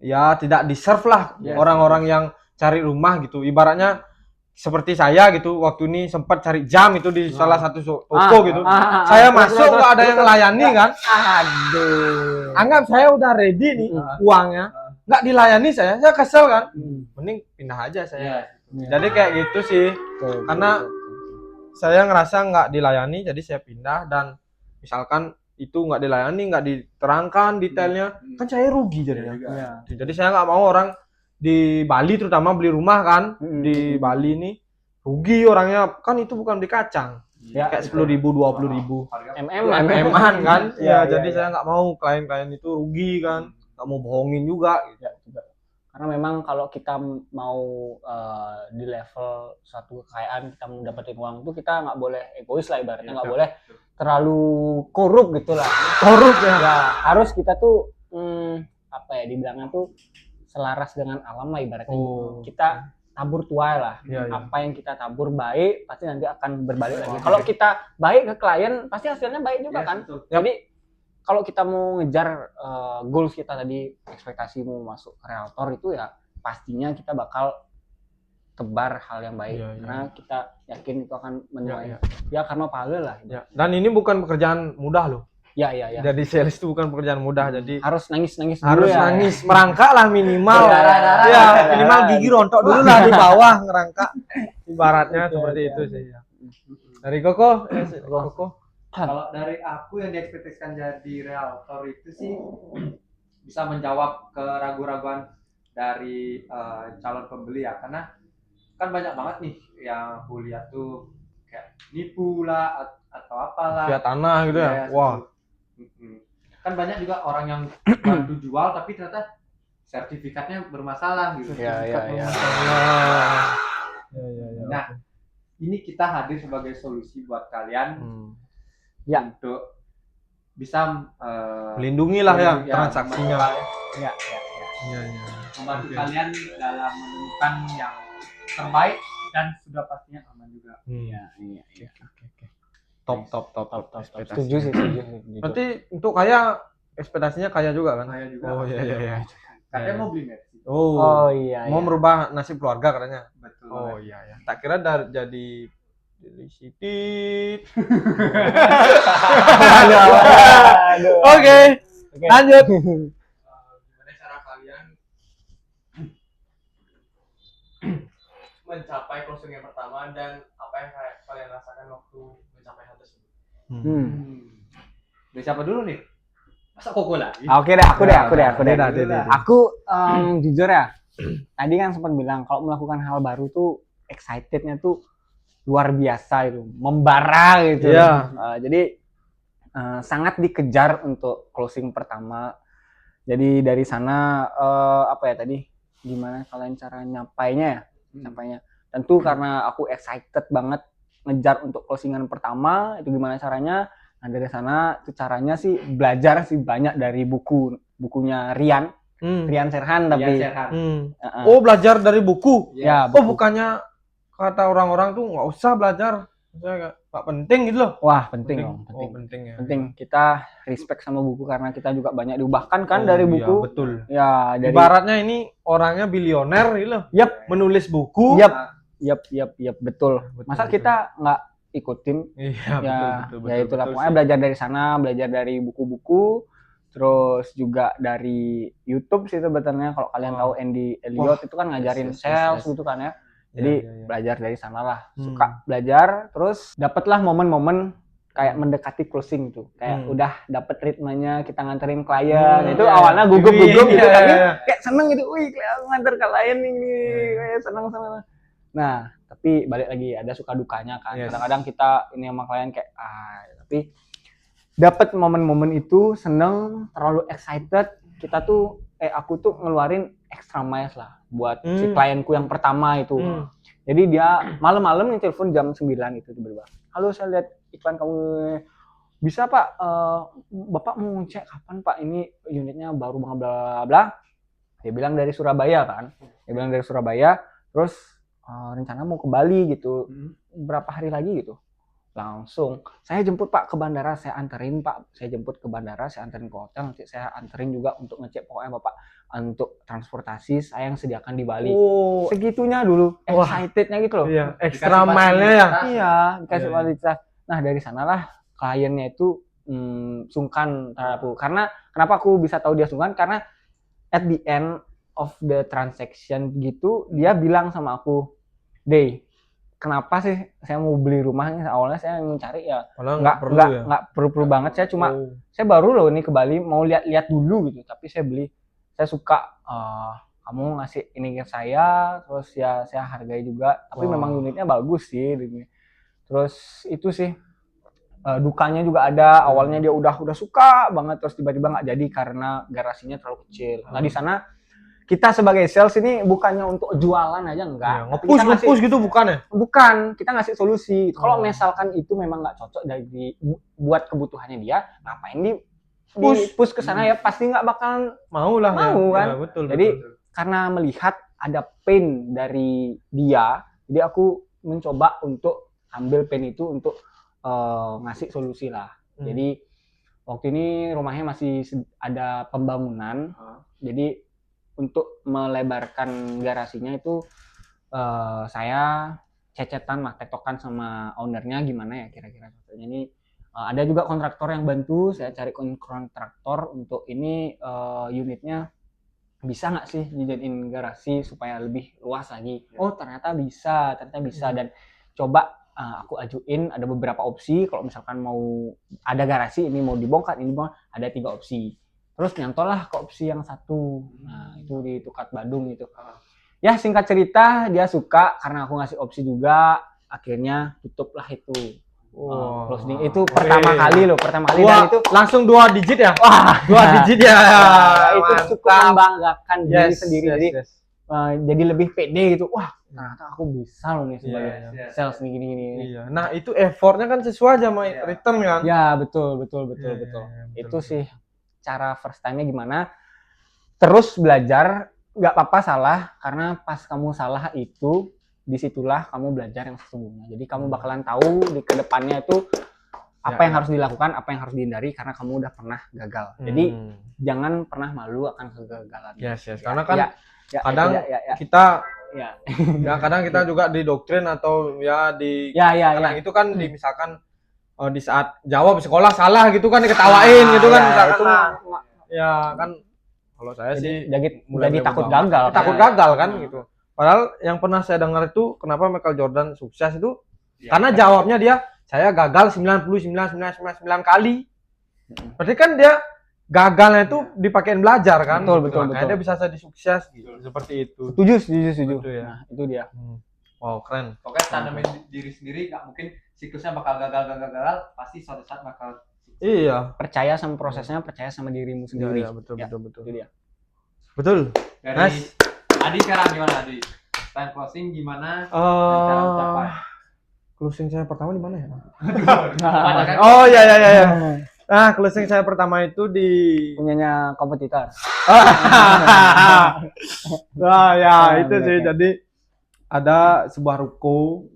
ya tidak deserve lah Yes. orang-orang yang cari rumah gitu. Ibaratnya seperti saya gitu, waktu ini sempat cari jam itu di salah satu toko gitu. Saya masuk nggak ada yang melayani kan. Aduh. Anggap saya udah ready nih uangnya, nggak dilayani saya kesel kan. Mending pindah aja saya. Jadi kayak gitu sih. Karena saya ngerasa nggak dilayani, jadi saya pindah. Dan misalkan itu nggak dilayani, nggak diterangkan detailnya, kan saya rugi jadinya. Jadi saya nggak mau orang di Bali terutama beli rumah kan, di Bali ini rugi orangnya, kan itu bukan beli kacang. Ya, Kayak 10.000, 20.000. MM kan. Ya, Jadi ya. saya nggak mau klien-klien itu rugi kan, nggak mau bohongin juga. Ya, juga. Karena memang kalau kita mau di level suatu kekayaan, kita mau dapetin uang itu kita nggak boleh egois lah ibaratnya, nggak boleh terlalu korup gitu lah. Korup ya. Ya, harus kita tuh apa ya dibilangnya tuh selaras dengan alam lah ibaratnya. Kita tabur tuai lah. Iya, iya. Apa yang kita tabur baik pasti nanti akan berbalik lagi. Kalau kita baik ke klien pasti hasilnya baik juga kan. Jadi kalau kita mau ngejar goals kita tadi, ekspektasi mau masuk ke realtor itu ya pastinya kita bakal tebar hal yang baik. Iya, iya. Karena kita yakin itu akan menuai. Iya, Ya karena pahala lah. Ya. Dan ini bukan pekerjaan mudah loh. Ya. Jadi sales itu bukan pekerjaan mudah. Jadi Harus nangis-nangis harus dulu ya. nangis, merangkak lah minimal. Darah-darah. Ya, minimal gigi rontok dulu lah di bawah ngerangkak. Ibaratnya seperti itu sih. Ya. Dari Koko, Koko. Kalau dari aku yang diekspektasikan jadi realtor itu sih bisa menjawab keraguan-raguan dari calon pembeli ya, karena kan banyak banget nih yang aku lihat tuh kayak nipu lah atau apalah. Via tanah gitu ya. Yes, Wah. Kan banyak juga orang yang bantu jual tapi ternyata sertifikatnya bermasalah gitu. Ya. Nah, ini kita hadir sebagai solusi buat kalian Ya. untuk bisa Melindungi lah ya ya, transaksinya. Ya. Iya. membantu kalian dalam menemukan yang terbaik dan sudah pastinya aman juga. Iya. Top. Setuju sih. Berarti untuk kaya ekspektasinya kaya juga kan? Kaya juga. Oh iya. Katanya mau beli Mercy. Oh iya. Mau merubah nasib keluarga katanya. Betul. Oh iya. Tak kira jadi sedikit. Aduh. Oke, lanjut. Gimana cara kalian mencapai closing yang pertama dan apa yang kalian rasakan waktu mencapai hal tersebut? Dari siapa dulu nih? Masa Koko lagi? Oke deh, aku deh. Deh. Aku jujur ya, tadi kan sempat bilang kalau melakukan hal baru tuh excitednya tuh luar biasa itu, membara gitu. Iya. Jadi sangat dikejar untuk closing pertama. Jadi dari sana apa ya tadi? Gimana kalian cara nyapainya ya? Nyapainya. Tentu karena aku excited banget ngejar untuk closingan pertama, itu gimana caranya? Nah dari sana itu caranya sih belajar sih banyak dari bukunya Rian Serhan tapi Oh, belajar dari buku. ya Oh, bukannya kata orang-orang tuh nggak usah belajar, nggak penting gitu loh. wah penting dong, Oh, penting ya. penting kita respect sama buku karena kita juga banyak diubahkan kan Oh, dari iya, buku. betul. Ya dari Ibaratnya ini orangnya bilioner gitu loh. Yap. Menulis buku. Yap, betul. Masa kita nggak ikutin? Iya, Ya, betul. ya itulah pokoknya belajar dari sana, belajar dari buku-buku, terus juga dari YouTube sih sebetulnya. Kalau kalian tahu Andy Elliot itu kan ngajarin sales gitu kan ya. Jadi belajar dari sana lah. Suka belajar, terus dapatlah momen-momen kayak mendekati closing tuh. Kayak udah dapet ritmenya, kita nganterin klien. Itu awalnya gugup gitu, tapi kayak seneng gitu. Wih, nganter ke klien ini, kayak seneng. Nah, tapi balik lagi ada suka dukanya kan. Kadang-kadang kita ini sama klien kayak tapi dapat momen-momen itu seneng, terlalu excited, kita tuh aku tuh ngeluarin extra miles lah buat si klienku yang pertama itu. Jadi dia malam-malam nih telepon jam 9 itu tiba-tiba. Halo, saya lihat iklan kamu, bisa Pak, Bapak mau cek kapan Pak, ini unitnya baru bla bla bla. Dia bilang dari Surabaya kan. Dia bilang dari Surabaya, terus rencana mau ke Bali gitu. Berapa hari lagi gitu. Langsung saya jemput Pak ke bandara, saya anterin Pak, saya jemput ke bandara, saya anterin ke hotel, nanti saya anterin juga untuk ngecek pokoknya Bapak untuk transportasi saya yang sediakan di Bali. Segitunya dulu, excitednya gitu loh. Iya, extra mile-nya ya. Iya, dikasih fasilitas. Nah dari sanalah kliennya itu sungkan terhadap aku. Karena kenapa aku bisa tahu dia sungkan? Karena at the end of the transaction gitu, dia bilang sama aku, Dey, kenapa sih saya mau beli rumahnya? Awalnya saya mencari ya nggak perlu banget, saya cuma saya baru loh ini ke Bali mau lihat-lihat dulu gitu, tapi saya beli, saya suka kamu ngasih ini ke saya, terus ya saya hargai juga, tapi memang unitnya bagus sih. Terus itu sih dukanya juga ada, awalnya dia udah suka banget, terus tiba-tiba nggak jadi karena garasinya terlalu kecil. Nah di sana kita sebagai sales ini bukannya untuk jualan aja, enggak. Nge-push gitu bukan ya? Bukan, kita ngasih solusi. Kalau misalkan itu memang nggak cocok dari buat kebutuhannya dia, ngapain di push ke sana, ya pasti nggak bakalan mau kan. Ya, betul, jadi karena melihat ada pain dari dia, jadi aku mencoba untuk ambil pain itu untuk ngasih solusi lah. Jadi waktu ini rumahnya masih ada pembangunan, jadi untuk melebarkan garasinya itu saya cecetan lah, tektokan sama ownernya gimana ya kira-kira. Ini ada juga kontraktor yang bantu, saya cari kontraktor untuk ini unitnya bisa nggak sih dijadiin garasi supaya lebih luas lagi. Oh ternyata bisa dan coba aku ajuin ada beberapa opsi. Kalau misalkan mau ada garasi ini mau dibongkar, ini mau ada 3 opsi. Terus nyantol lah ke opsi yang satu. Nah itu di Tukat Badung itu. Ya singkat cerita dia suka karena aku ngasih opsi juga. Akhirnya tutup lah itu. Closing itu pertama kali dan itu langsung 2 digit ya. 2 digit ya. Itu cukup membanggakan diri sendiri. Jadi lebih pede gitu. Wah ternyata aku bisa loh nih sebagai sales nih gini. Iya. Nah itu effortnya kan sesuai sama return kan. Ya betul. Itu sih cara first time-nya gimana. Terus belajar, nggak apa-apa salah, karena pas kamu salah itu disitulah kamu belajar yang sesungguhnya. Jadi kamu bakalan tahu di kedepannya itu apa yang harus dilakukan, apa yang harus dihindari, karena kamu udah pernah gagal. Jadi jangan pernah malu akan kegagalan. Karena kan kadang kita kadang kita juga didoktrin atau karena itu kan misalkan di saat jawab sekolah salah gitu kan diketawain gitu kan misalkan kan kalau saya sih jadi takut gagal kan gitu. Padahal yang pernah saya dengar itu kenapa Michael Jordan sukses itu karena jawabnya dia saya gagal 99 kali. Berarti kan dia gagalnya itu dipakein belajar kan. Betul. Dia bisa jadi sukses gitu. Seperti itu. Setuju. Betul, ya. Nah, itu dia. Wow, keren. Pokoknya tanamin diri sendiri, nggak mungkin siklusnya bakal gagal, pasti suatu saat bakal Iya. Percaya sama prosesnya, percaya sama dirimu sendiri. Iya, betul. Itu dia. Betul. Dari Adi sekarang gimana Adi? Time closing gimana? Cara mencapai? Closing saya pertama di mana ya? Kan? Oh iya. Nah, closing saya pertama itu di punyanya kompetitor. Nah, ya itu sih. Jadi ada sebuah ruko.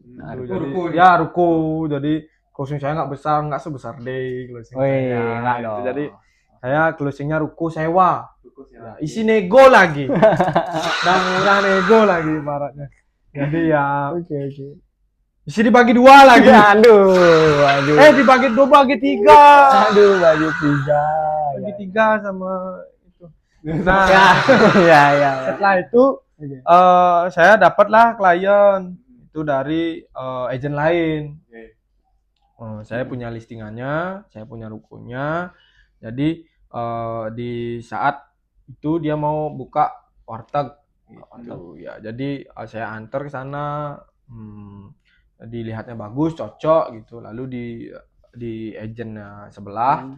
Ruko. Jadi closing saya nggak sebesar day closing saya. Itu. Jadi saya closingnya ruko sewa. Ya, isi nego lagi. Dan murah nego lagi ibaratnya. Jadi ya. Oke. Isi dibagi 2 lagi. Aduh. Dibagi 2 bagi 3. Aduh, bagi 3. Bagi 3 sama itu. Nah, ya. Setelah itu saya dapatlah klien itu dari agent lain. Saya punya listingannya, saya punya rukonya. Jadi di saat itu dia mau buka warteg gitu. Ya, jadi saya antar ke sana. Dilihatnya bagus, cocok gitu. Lalu di agentnya sebelah,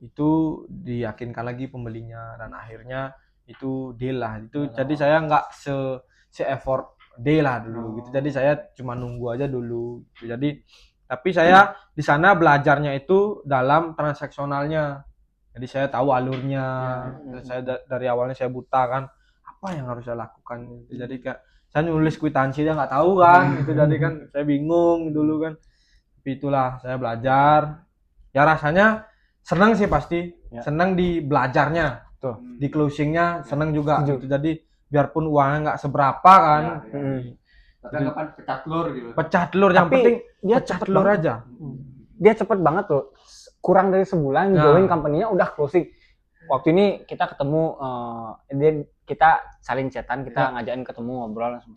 itu diyakinkan lagi pembelinya dan akhirnya itu deal lah. Itu jadi saya nggak se effort deal lah dulu gitu. Jadi saya cuma nunggu aja dulu gitu. Jadi tapi saya di sana belajarnya itu dalam transaksionalnya. Jadi saya tahu alurnya. Saya dari awalnya saya buta kan, apa yang harus saya lakukan gitu. Jadi kayak saya nulis kwitansi dia nggak tahu kan itu, jadi kan saya bingung dulu kan. Tapi itulah saya belajar ya, rasanya senang sih pasti senang di belajarnya tuh, di closingnya senang juga gitu. Jadi biarpun uangnya nggak seberapa kan, tapi kapan pecah telur gitu. pecah telur yang Tapi penting dia pecah cepet telur banget. aja. Dia cepet banget tuh, kurang dari sebulan join company-nya udah closing. Waktu ini kita ketemu, kita saling chatan, kita ngajakin ketemu ngobrol langsung.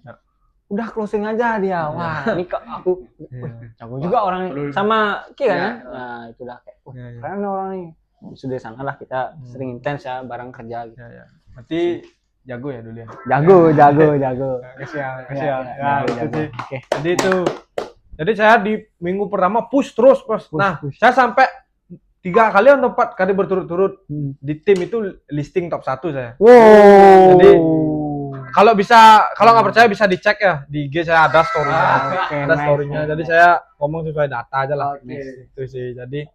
Udah closing aja dia. Wah, ini aku jago juga orang sama Ki kan. Nah, itu udah kayak keren orang nih. Sudah sana lah kita sering intens ya bareng kerja gitu. Berarti jago ya dulu ya. Jago. Kasihan. Ya, Itu jago. sih. Oke. Jadi itu. Jadi saya di minggu pertama push terus, Bos. Nah, saya sampai 3 kali atau 4 kali berturut-turut di tim itu listing top 1 saya. Wow. Jadi kalau nggak percaya bisa dicek ya di IG saya ada story-nya. Ada story-nya. Jadi saya ngomong sesuai data aja lah. Itu sih. Jadi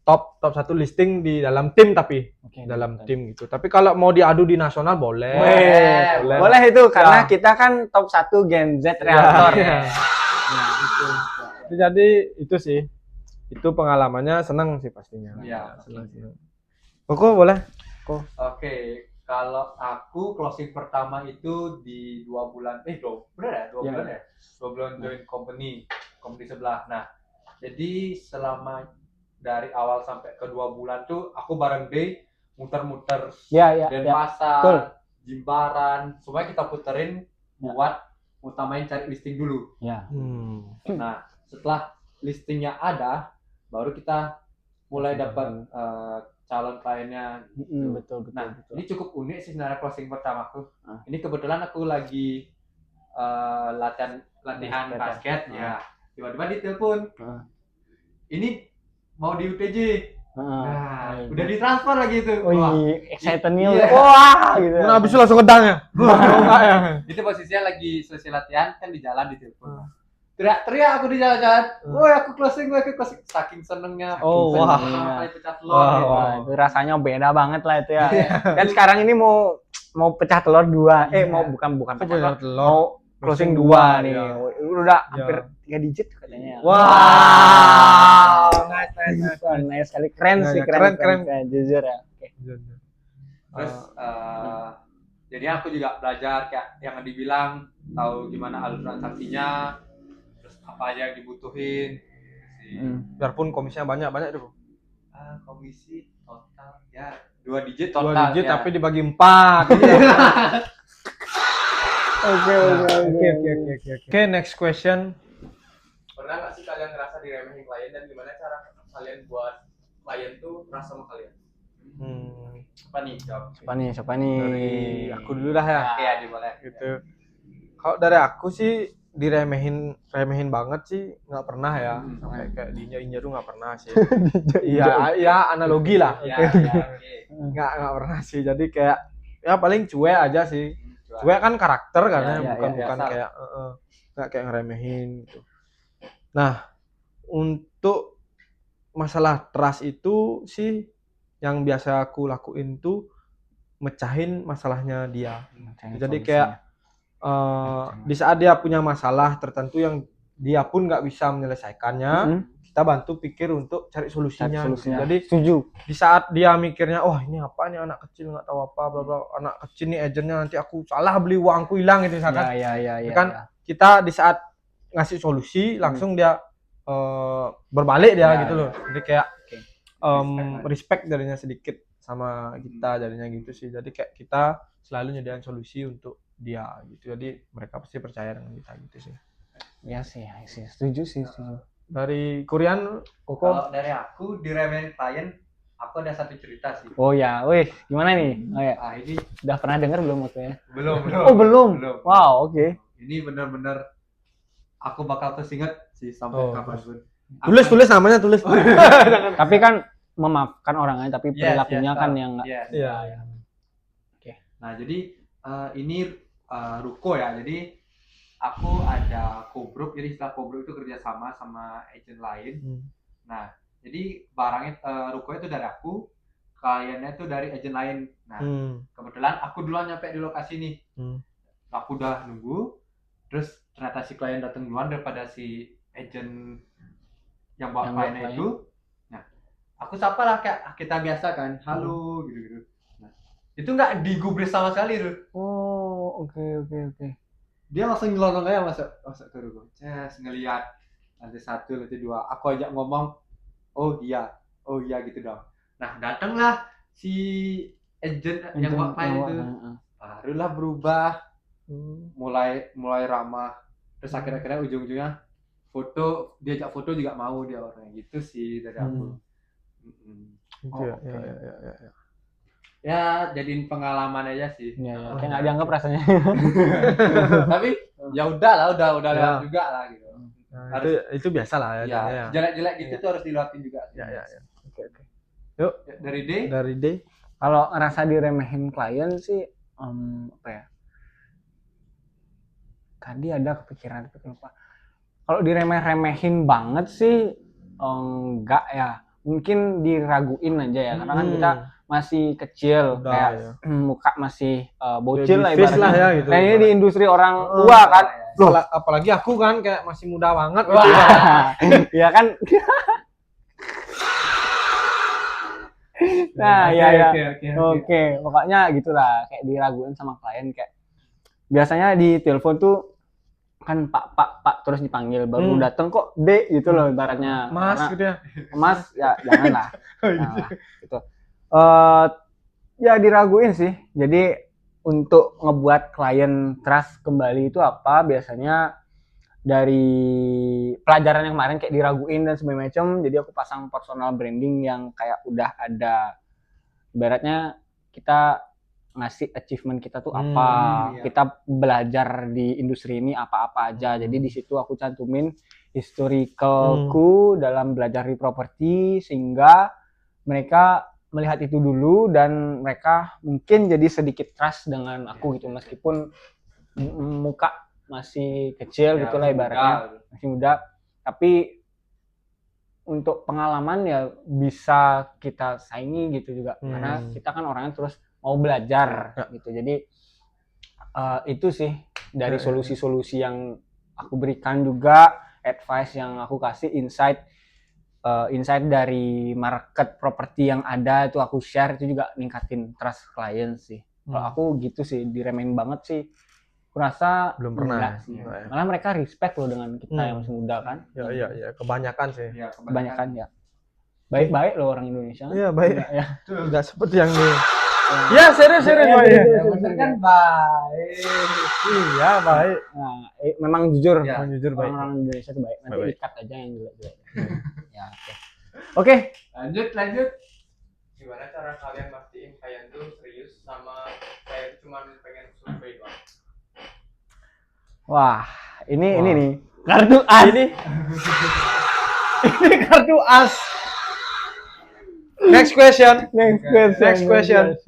top 1 listing di dalam tim, tapi dalam tim gitu. Tapi kalau mau diadu di nasional boleh. Boleh itu karena kita kan top 1 Gen Z Realtor. Itu jadi itu sih. Itu pengalamannya senang sih pastinya. Iya. Senang. Koko boleh? Oke, kalau aku closing pertama itu di 2 bulan, 2 bulan ya? 2 bulan join company sebelah. Nah, jadi selama dari awal sampai ke 2 bulan tuh aku bareng Day muter-muter Denpasar, Jimbaran, semuanya kita puterin buat utamain cari listing dulu. Nah, setelah listingnya ada, baru kita mulai dapat calon kliennya. Betul. Nah, ini cukup unik sih sebenarnya closing pertamaku. Ini kebetulan aku lagi latihan basket ya. Tiba-tiba ditelepon. Ini mau di UTJ. Nah, udah ditransfer lagi itu. Wah, excited-nya. Wah, gitu. Nah, habis itu langsung ngedang ya. Enggak ya. Itu posisinya lagi selesai latihan kan di jalan ditelepon. Teriak aku di jalan-jalan. Woi, aku closing. Saking senengnya. Kali pecah telur. Wah, itu rasanya beda banget lah itu ya. Dan sekarang ini mau pecah telur 2. Bukan pecah telur. Mau closing 2 nih. Udah hampir 3 digit katanya. Wow. Nice sekali. Keren sih, keren. Jujur ya. Oke. Terus jadi aku juga belajar kayak yang dibilang, tahu gimana alur transaksinya, terus apa aja yang dibutuhin. Biarpun komisinya banyak tuh. Komisi total ya 2 digit total. 2 digit ya. tapi dibagi 4. Oke, next question. Pernah nggak sih kalian ngerasa diremehin klien, dan gimana cara kalian buat klien tuh merasa sama kalian? Siapa nih? Dari aku dulu dah ya. Iya, boleh. Gitu. Kalau dari aku sih remehin banget sih nggak pernah ya. Sampai kayak diinjak tuh nggak pernah sih. Iya, analogi lah. Nggak pernah sih. Jadi kayak ya paling cuek aja sih. Cuek kan karakter kan, bukan kayak nggak kayak ngeremehin gitu. Nah, untuk masalah trust itu sih yang biasa aku lakuin tuh mecahin masalahnya dia. Jadi kayak di saat dia punya masalah tertentu yang dia pun nggak bisa menyelesaikannya, kita bantu pikir untuk cari solusinya. Jadi setuju. Di saat dia mikirnya, wah ini apa nih, anak kecil nggak tahu apa, bla bla, anak kecil nih agentnya nanti aku salah beli, uangku hilang gitu misalkan. Kita di saat ngasih solusi langsung dia berbalik dia gitu loh. Jadi kayak respect darinya sedikit sama kita jadinya gitu sih. Jadi kayak kita selalu nyediain solusi untuk dia gitu. Jadi mereka pasti percaya dengan kita gitu sih. Iya sih, setuju sih. Dari Korean, Koko? Kalau dari aku diremehin klien, aku ada satu cerita sih. Oh ya, wih, gimana nih? Oh ya, Ini udah pernah dengar belum waktu ya? belum. Oh belum. Wow, oke. Ini benar-benar aku bakal terus ingat sih sampai kapanpun. Tulis namanya tulis. Tapi kan memaafkan orangnya, tapi Yes, perilakunya yes, kan yang nggak. Yes. Iya. Nah, jadi ini Ruko ya. Jadi aku ada co-broke. Jadi setelah co-broke itu kerjasama sama agent lain. Nah, jadi barangnya Ruko itu dari aku, kliennya itu dari agent lain. Nah, kebetulan aku duluan nyampe di lokasi nih. Aku udah nunggu, terus ternyata si klien datang duluan daripada si agent yang bawa Yang kliennya bawa itu. Nah, aku sapa lah kayak kita biasa kan, halo gitu-gitu. Nah, itu nggak digubris sama sekali tuh. Oh, oke. Dia langsung nyelonong aja masuk ke Ruko. Ces, ngelihat lantai 1, lantai 2. Aku ajak ngomong, oh iya gitu dong. Nah, datanglah si agent yang bawa klien itu. Barulah berubah, mulai ramah. Terus akhirnya ujung-ujungnya diajak foto juga mau dia orangnya gitu sih dari aku. Iya. Ya jadiin pengalaman aja sih. Ya, kayak nggak dianggap rasanya. Tapi ya udah Ya. lewat juga lah gitu. Nah, itu biasa lah ya. Ya, jelek-jelek gitu tuh harus dilewatin juga. Ya. Oke. Yuk, Dari D, dari D. Kalau ngerasa diremehin klien sih, apa ya? Tadi ada kepikiran tapi lupa. Kalau diremeh-remehin banget sih, enggak ya. Mungkin diraguin aja ya, karena kan kita masih kecil, Udah, kayak ya. muka masih bocil lah Baby face ibaratnya. lah ya gitu. Kayaknya di industri orang tua kan. Loh, apalagi aku kan kayak masih muda banget gitu. Wah, ya kan. Nah, ya. Oke, pokoknya gitulah, kayak diraguin sama klien kayak biasanya di telepon tuh kan Pak terus dipanggil baru dateng kok D gitu loh ibaratnya. Mas Karena, gitu ya. Mas ya janganlah. Nah, gitu. Ya diraguin sih. Jadi untuk ngebuat klien trust kembali itu apa? Biasanya dari pelajaran yang kemarin kayak diraguin dan sebagainya macam. Jadi aku pasang personal branding yang kayak udah ada, ibaratnya kita ngasih achievement kita tuh apa, kita belajar di industri ini apa-apa aja. Jadi di situ aku cantumin historicalku dalam belajar di properti sehingga mereka melihat itu dulu dan mereka mungkin jadi sedikit trust dengan aku gitu, meskipun muka masih kecil Ya, gitulah ibaratnya masih muda, tapi untuk pengalaman ya bisa kita saingi gitu juga karena kita kan orangnya terus mau belajar gitu. Jadi itu sih dari solusi-solusi yang aku berikan, juga advice yang aku kasih, insight dari market properti yang ada itu aku share, itu juga ningkatin trust klien sih. Kalau aku gitu sih, diremehin banget sih aku rasa Belum pernah enggak sih. Malah mereka respect loh dengan kita yang masih muda kan. Iya, kebanyakan sih. ya Kebanyakan ya baik loh orang Indonesia. Iya, baik. Ya. Enggak seperti yang di. Iya, serius Pak. yang bener kan baik. Iya, baik. Nah, memang jujur, Ya, Memang jujur baik. orang Indonesia tuh baik. Nanti Baik. ikat aja yang jelek-jelek. Ya, oke. Lanjut. Gimana cara kalian mastiin kalian tuh serius sama kayak cuma pengen survei doang? Wah, ini nih kartu as. Ini kartu as. Next question. Next question.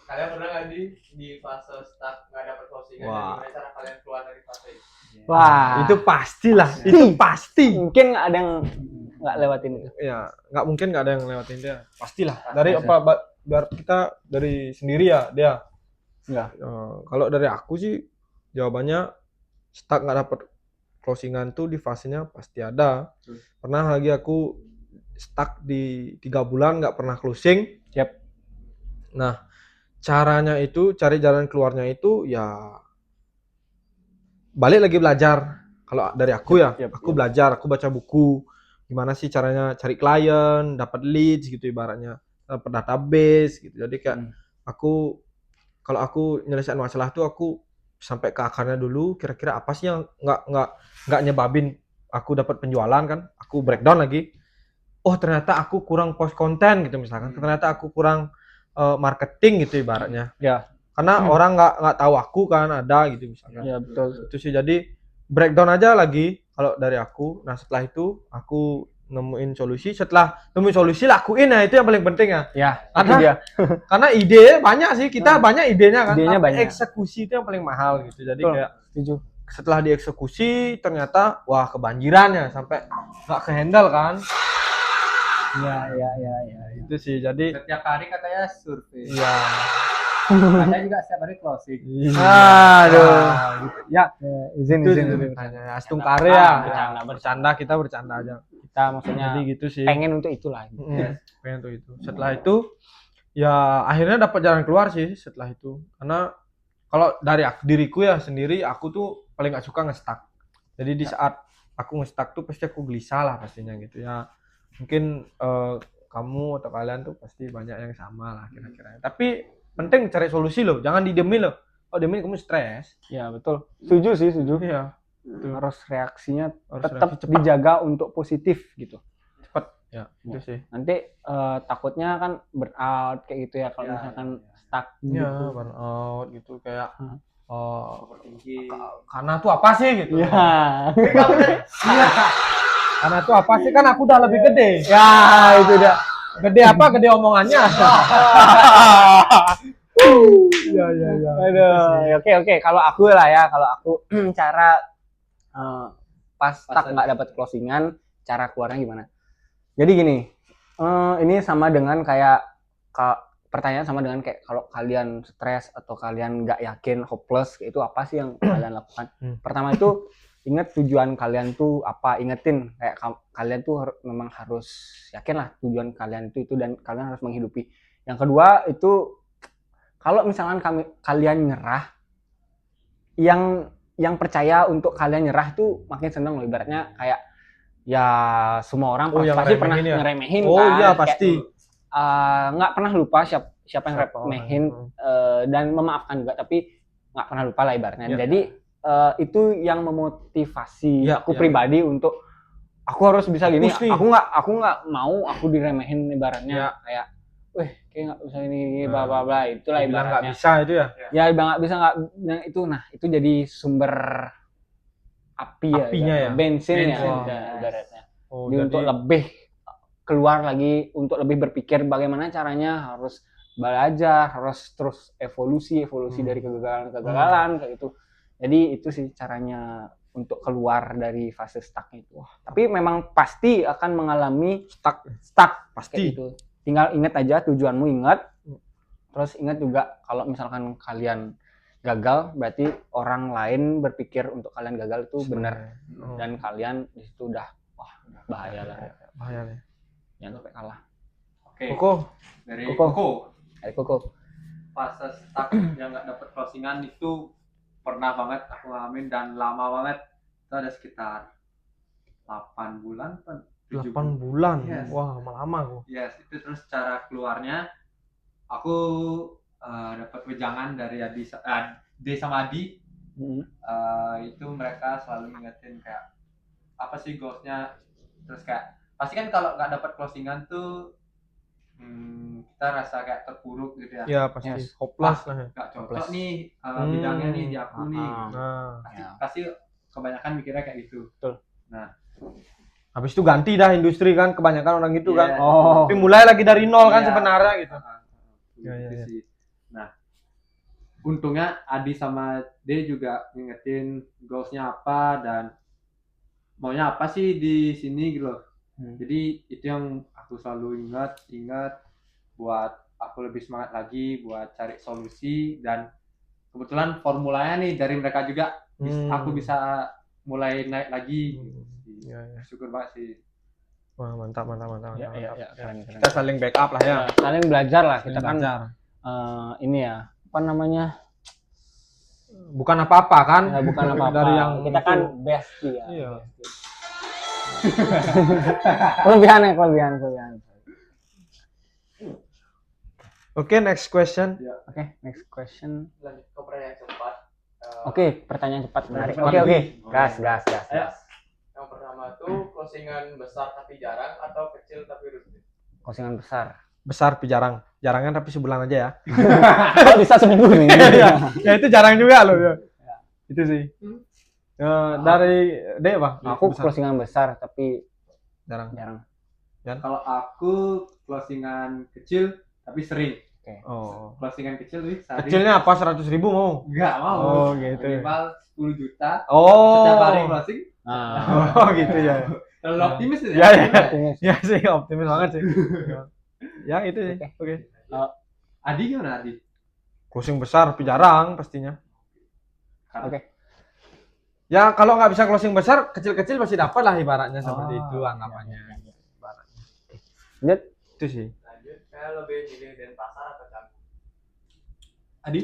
Kalian pernah nggak di fase stuck nggak dapet closingan? Wah. Gimana cara kalian keluar dari fase itu? Wah, Itu pastilah. Itu pasti. mungkin ada yang nggak lewatin itu. Ya, nggak mungkin nggak ada yang lewatin dia. Pastilah. Dari apa? Biar kita dari sendiri ya dia. Enggak. Kalau dari aku sih jawabannya stuck nggak dapet closingan tuh di fasenya pasti ada. Pernah lagi aku stuck di 3 bulan nggak pernah closing. Yep. Nah, caranya itu, cari jalan keluarnya itu ya balik lagi belajar. Kalau dari aku ya, aku belajar, aku baca buku. Gimana sih caranya cari klien, dapat leads gitu ibaratnya, dapat database gitu. Jadi kayak kalau aku nyelesain masalah tuh aku sampai ke akarnya dulu, kira-kira apa sih yang nggak nyebabin aku dapat penjualan kan? Aku breakdown lagi. Oh, ternyata aku kurang post konten gitu misalkan. Ternyata aku kurang marketing gitu ibaratnya. Ya. Karena orang nggak tahu aku kan ada gitu misalkan. Ya betul. Itu sih, jadi breakdown aja lagi kalau dari aku. Nah setelah itu aku nemuin solusi. Setelah nemuin solusi lakuin, nah itu yang paling penting ya. Ya, itu Karena dia. karena ide banyak sih, kita banyak idenya kan. Idenya tapi banyak. eksekusi itu yang paling mahal gitu. Jadi Betul. kayak Setuju. setelah dieksekusi ternyata wah kebanjiran ya sampai nggak kehandle kan. Ya. Itu sih jadi Setiap hari katanya survei. iya. Katanya juga setiap hari closing. Aduh. Ya, Izin itu izin. sih ceritanya. Astung karya ya. Bercanda. Bercanda kita bercanda aja. Kita maksudnya Jadi gitu sih. pengen untuk itulah. Pengen tuh itu. Setelah itu ya akhirnya dapat jalan keluar sih setelah itu. Karena kalau dari diriku ya sendiri aku tuh paling gak suka nge-stuck. Jadi di saat aku nge-stuck tuh pasti aku gelisah lah pastinya gitu ya. Mungkin kamu atau kalian tuh pasti banyak yang sama lah kira-kira. Tapi penting cari solusi loh, jangan didiemin loh. Oh diemin kamu stres. Ya betul. Setuju sih, setuju. Iya. Harus reaksinya Harus tetap reaksi cepat. dijaga untuk positif gitu. Cepet. Ya, itu sih. Nanti takutnya kan burnout kayak gitu ya kalau Ya, misalkan ya. stuck Iya, gitu. burnout gitu kayak Overthinking. karena tuh apa sih gitu. Ya. Karena tuh apa sih kan aku udah lebih gede. Ya, itu dia. Gede apa? Gede omongannya. Iya. Aduh, oke. Kalau aku lah ya, kalau aku cara pas stuck nggak dapat closingan, cara keluarnya gimana? Jadi gini, ini sama dengan kayak pertanyaan sama dengan kayak kalau kalian stres atau kalian nggak yakin, hopeless, itu apa sih yang kalian lakukan? Pertama itu ingat tujuan kalian tuh apa, ingetin kayak kalian tuh memang harus yakin lah tujuan kalian itu dan kalian harus menghidupi. Yang kedua itu kalau misalkan kalian nyerah, yang percaya untuk kalian nyerah tuh makin seneng loh, ibaratnya kayak ya semua orang Oh, yang pasti pernah ngeremehin ya? ngeremehin Oh kan, iya kayak, pasti. nggak pernah lupa siapa yang Siapa remehin dan memaafkan juga, tapi nggak pernah lupa lah ibaratnya. Ya. Jadi itu yang memotivasi Ya, aku ya. pribadi untuk aku harus bisa gini. Fokus nih. Aku nggak mau aku diremehin ibaratnya Ya. kayak, kayak nggak bisa ini bla bla bla, itulah Bilang nggak ibaratnya. bisa itu ya. Ya nggak bisa nggak itu, nah itu jadi sumber api ya, Apinya ya? bensin ya Bensin. ibaratnya. Oh, Jadi untuk lebih keluar lagi, untuk lebih berpikir bagaimana caranya, harus belajar, harus terus evolusi dari kegagalan kayak gitu. Jadi itu sih caranya untuk keluar dari fase stuck itu. Tapi memang pasti akan mengalami stuck pasti. kayak gitu. Tinggal ingat aja tujuanmu, ingat. Terus ingat juga kalau misalkan kalian gagal, berarti orang lain berpikir untuk kalian gagal itu benar. Dan kalian di situ udah bahaya lah. Bahaya nih. Jangan sampai kalah. Oke. Koko. Dari Koko. Koko. Ayo Koko. Fase stuck yang nggak dapet closingan itu pernah banget aku ngalamin dan lama banget. Itu ada sekitar 8 bulan kan. 8 bulan. Yes. Wah, lama aku. Yes, itu terus cara keluarnya aku dapat wejangan dari D sama Adi. Itu mereka selalu ngingetin kayak apa sih goalsnya, terus kayak pasti kan kalau nggak dapat closingan tuh kita rasa kayak terpuruk gitu ya. Iya, pasti Yes. hopeless lah ya. Nggak cocok Hopeless. nih bidangnya nih di aku nih. Nah, Pasti kebanyakan mikirnya kayak gitu. Betul. Nah, habis itu ganti dah industri kan, kebanyakan orang gitu kan. Yes. Oh. Tapi mulai lagi dari nol kan Iya. sebenarnya gitu. Gitu Iya. sih. Nah, untungnya Adi sama D juga ngingetin goalsnya apa dan maunya apa sih di sini gitu loh. Jadi itu yang aku selalu ingat buat aku lebih semangat lagi buat cari solusi, dan kebetulan formulanya nih dari mereka juga aku bisa mulai naik lagi. Iya. Syukur banget sih. Wah, mantap. Ya, keren. Kita saling backup lah ya. Saling belajar lah, kita Saling belajar. kan ini ya, apa namanya? Bukan apa-apa kan? Ya, bukan apa-apa. Dari yang kita kan itu. bestie ya. Iya. Kelebihan. Oke, next question. Oke, next question. Lanjut ke pertanyaan cepat. Oke, pertanyaan cepat menarik. Pertanyaan Oke. cepat. Gas. Yang pertama tuh closingan besar tapi jarang atau kecil tapi rutin? Closingan besar. Besar tapi jarang. Jarangnya tapi sebulan aja ya. Kok bisa seminggu nih? Ya itu jarang juga loh ya. Itu sih. Dari D Bang. Aku Besar. closingan besar tapi Jarang. jarang. Kalau aku closingan kecil tapi sering. Oh. Closingan kecil wih sehari. Kecilnya apa 100.000 mau? Enggak mau. Oh, gitu. Minimal 10 juta. Oh. Setiap hari closing. Nah, Oh, gitu ya. Terlalu optimis ya. Ya, ya. optimis. Ya sih optimis banget sih. Ya itu sih. Oke. Adi gimana Adi? Closing besar tapi jarang pastinya. Oke. Ya kalau nggak bisa closing besar, kecil-kecil pasti dapat lah ibaratnya seperti itu anggapannya. Lanjut. Itu sih. Lanjut, saya lebih milih Denpasar atau Canggu? Adi?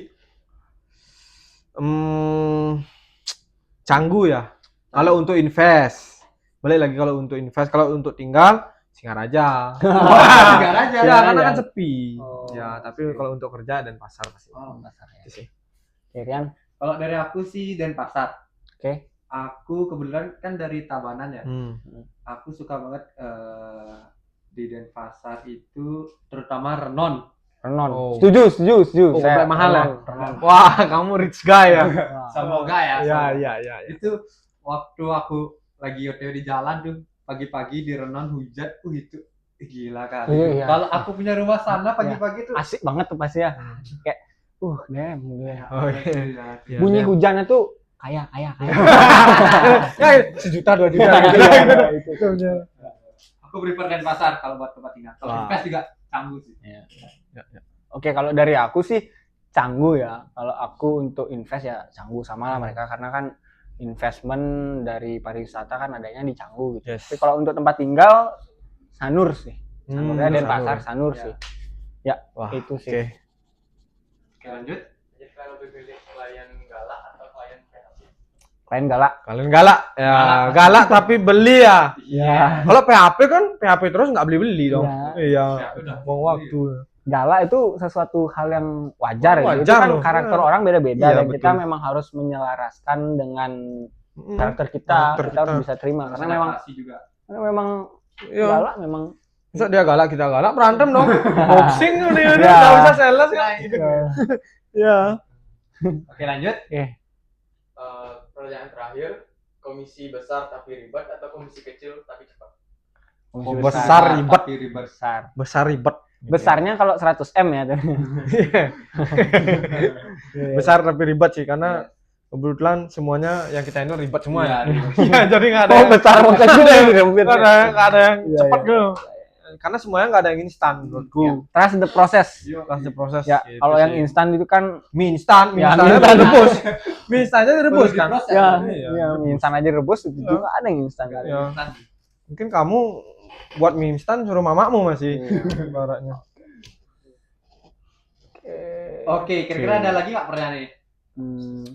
Canggu ya. Kalau untuk invest, balik lagi kalau untuk invest, kalau untuk tinggal Singaraja. Singaraja. Ya, karena kan sepi. Oh, Ya, tapi kalau untuk kerja dan pasar pasti. Oh, Pasar ya. Itu sih. Oke, Rian. kalau dari aku sih Denpasar. Oke. Aku kebetulan kan dari Tabanan ya. Aku suka banget di Denpasar itu terutama Renon. Renon. Oh. Setuju. Oh, komplek mahal ya? Renon. Wah, kamu rich guy ya. Semoga ya. Ya, semoga. ya. Itu waktu aku lagi OTW di jalan tuh pagi-pagi di Renon hujan, itu gila kali. Iya. Kalau aku punya rumah sana pagi-pagi tuh Asik banget tuh pasti ya. Kayak damn gitu ya. Oh, iya. gila. Ya, Bunyi ya. hujannya tuh kaya. Ya, 1 juta 2 juta gitu. Itu. Aku prefer Denpasar kalau buat tempat tinggal. Kalau Wah. invest juga Canggu sih. Oke, kalau dari aku sih Canggu ya. Kalau aku untuk invest ya Canggu sama lah mereka karena kan investment dari pariwisata kan adanya di Canggu gitu. Yes. Tapi kalau untuk tempat tinggal Sanur sih. Sanurnya Denpasar, Sanur Ya. sih. Ya, Wah, itu sih. oke. Oke lanjut. Jadi saya lebih milih klien galak atau klien PHP? Klien galak. Kalian galak. Ya, galak tapi beli ya. Ya. Kalau PHP kan PHP terus nggak beli-beli dong. Ya. Iya. PHP udah Buang waktu. Galak itu sesuatu hal yang wajar ya. Itu Wajar kan loh. karakter Iya. orang beda-beda Iya, dan kita betul. memang harus menyelaraskan dengan Mm. karakter kita. Karakter Kita harus kita. bisa terima Harus karena memang adaptasi juga. Iya. galak memang Masa dia galak, kita galak, berantem dong. Boxing dia Ya. nggak bisa sales kan. Iya. Oke lanjut. Pertanyaan terakhir, komisi besar tapi ribet atau komisi kecil tapi cepat? komisi besar ribet. Tapi ribet. besar. Besar ribet. Besarnya kalau 100 M ya tuh. Besar tapi ribet sih karena kebetulan semuanya yang kita handle ribet semua ya. Iya, ribet. Iya, jadi nggak ada. Oh, yang- besar mau kecil ya ribet. nggak ada yang Iya, cepat iya. gitu. Karena semuanya nggak ada yang instan menurutku. Trust the process. Trust the process. Ya, gitu kalau yang sih. instan itu kan mie instan, mie Ya, instan mie aja instan. direbus. Mie instannya direbus kan. Diproses. ya, Iya. ya mie instan aja rebus itu Iya. juga ada yang instan kan. Ya. Mungkin kamu buat mie instan suruh mamamu masih ibaratnya. Oke, kira-kira ada lagi nggak pertanyaan ini?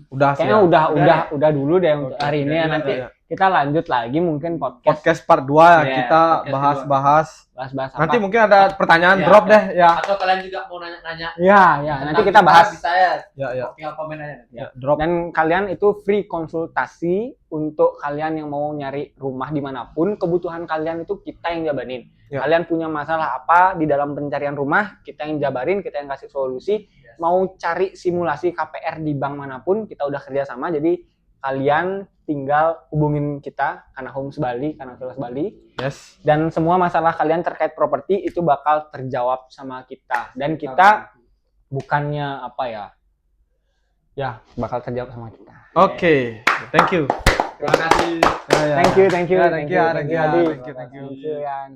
Udah sih. Kayaknya ya. udah dulu deh untuk Oke, hari ini ya. udah, Nanti ya. kita lanjut lagi mungkin podcast Podcast part 2 ya, Iya, kita podcast bahas-bahas. bahas-bahas apa. Nanti mungkin ada pertanyaan Ya, drop deh ya. Atau kalian juga mau nanya-nanya? ya nanti kita bahas. Bisa ya. Ya. Tinggal komen aja. Ya, drop. Dan kalian itu free konsultasi untuk kalian yang mau nyari rumah dimanapun. Kebutuhan kalian itu kita yang jabarin. Ya. Kalian punya masalah apa di dalam pencarian rumah, kita yang jabarin, kita yang kasih solusi. Mau cari simulasi KPR di bank manapun, kita udah kerja sama. Jadi kalian tinggal hubungin kita, karena Homes Bali, karena Villas Bali. Yes. Dan semua masalah kalian terkait properti itu bakal terjawab sama kita. Dan kita bukannya apa ya bakal terjawab sama kita. Oke. Thank you. Terima kasih. Ya, ya. Thank you. Ya, thank you, Adi. thank you. Thank you, Yan.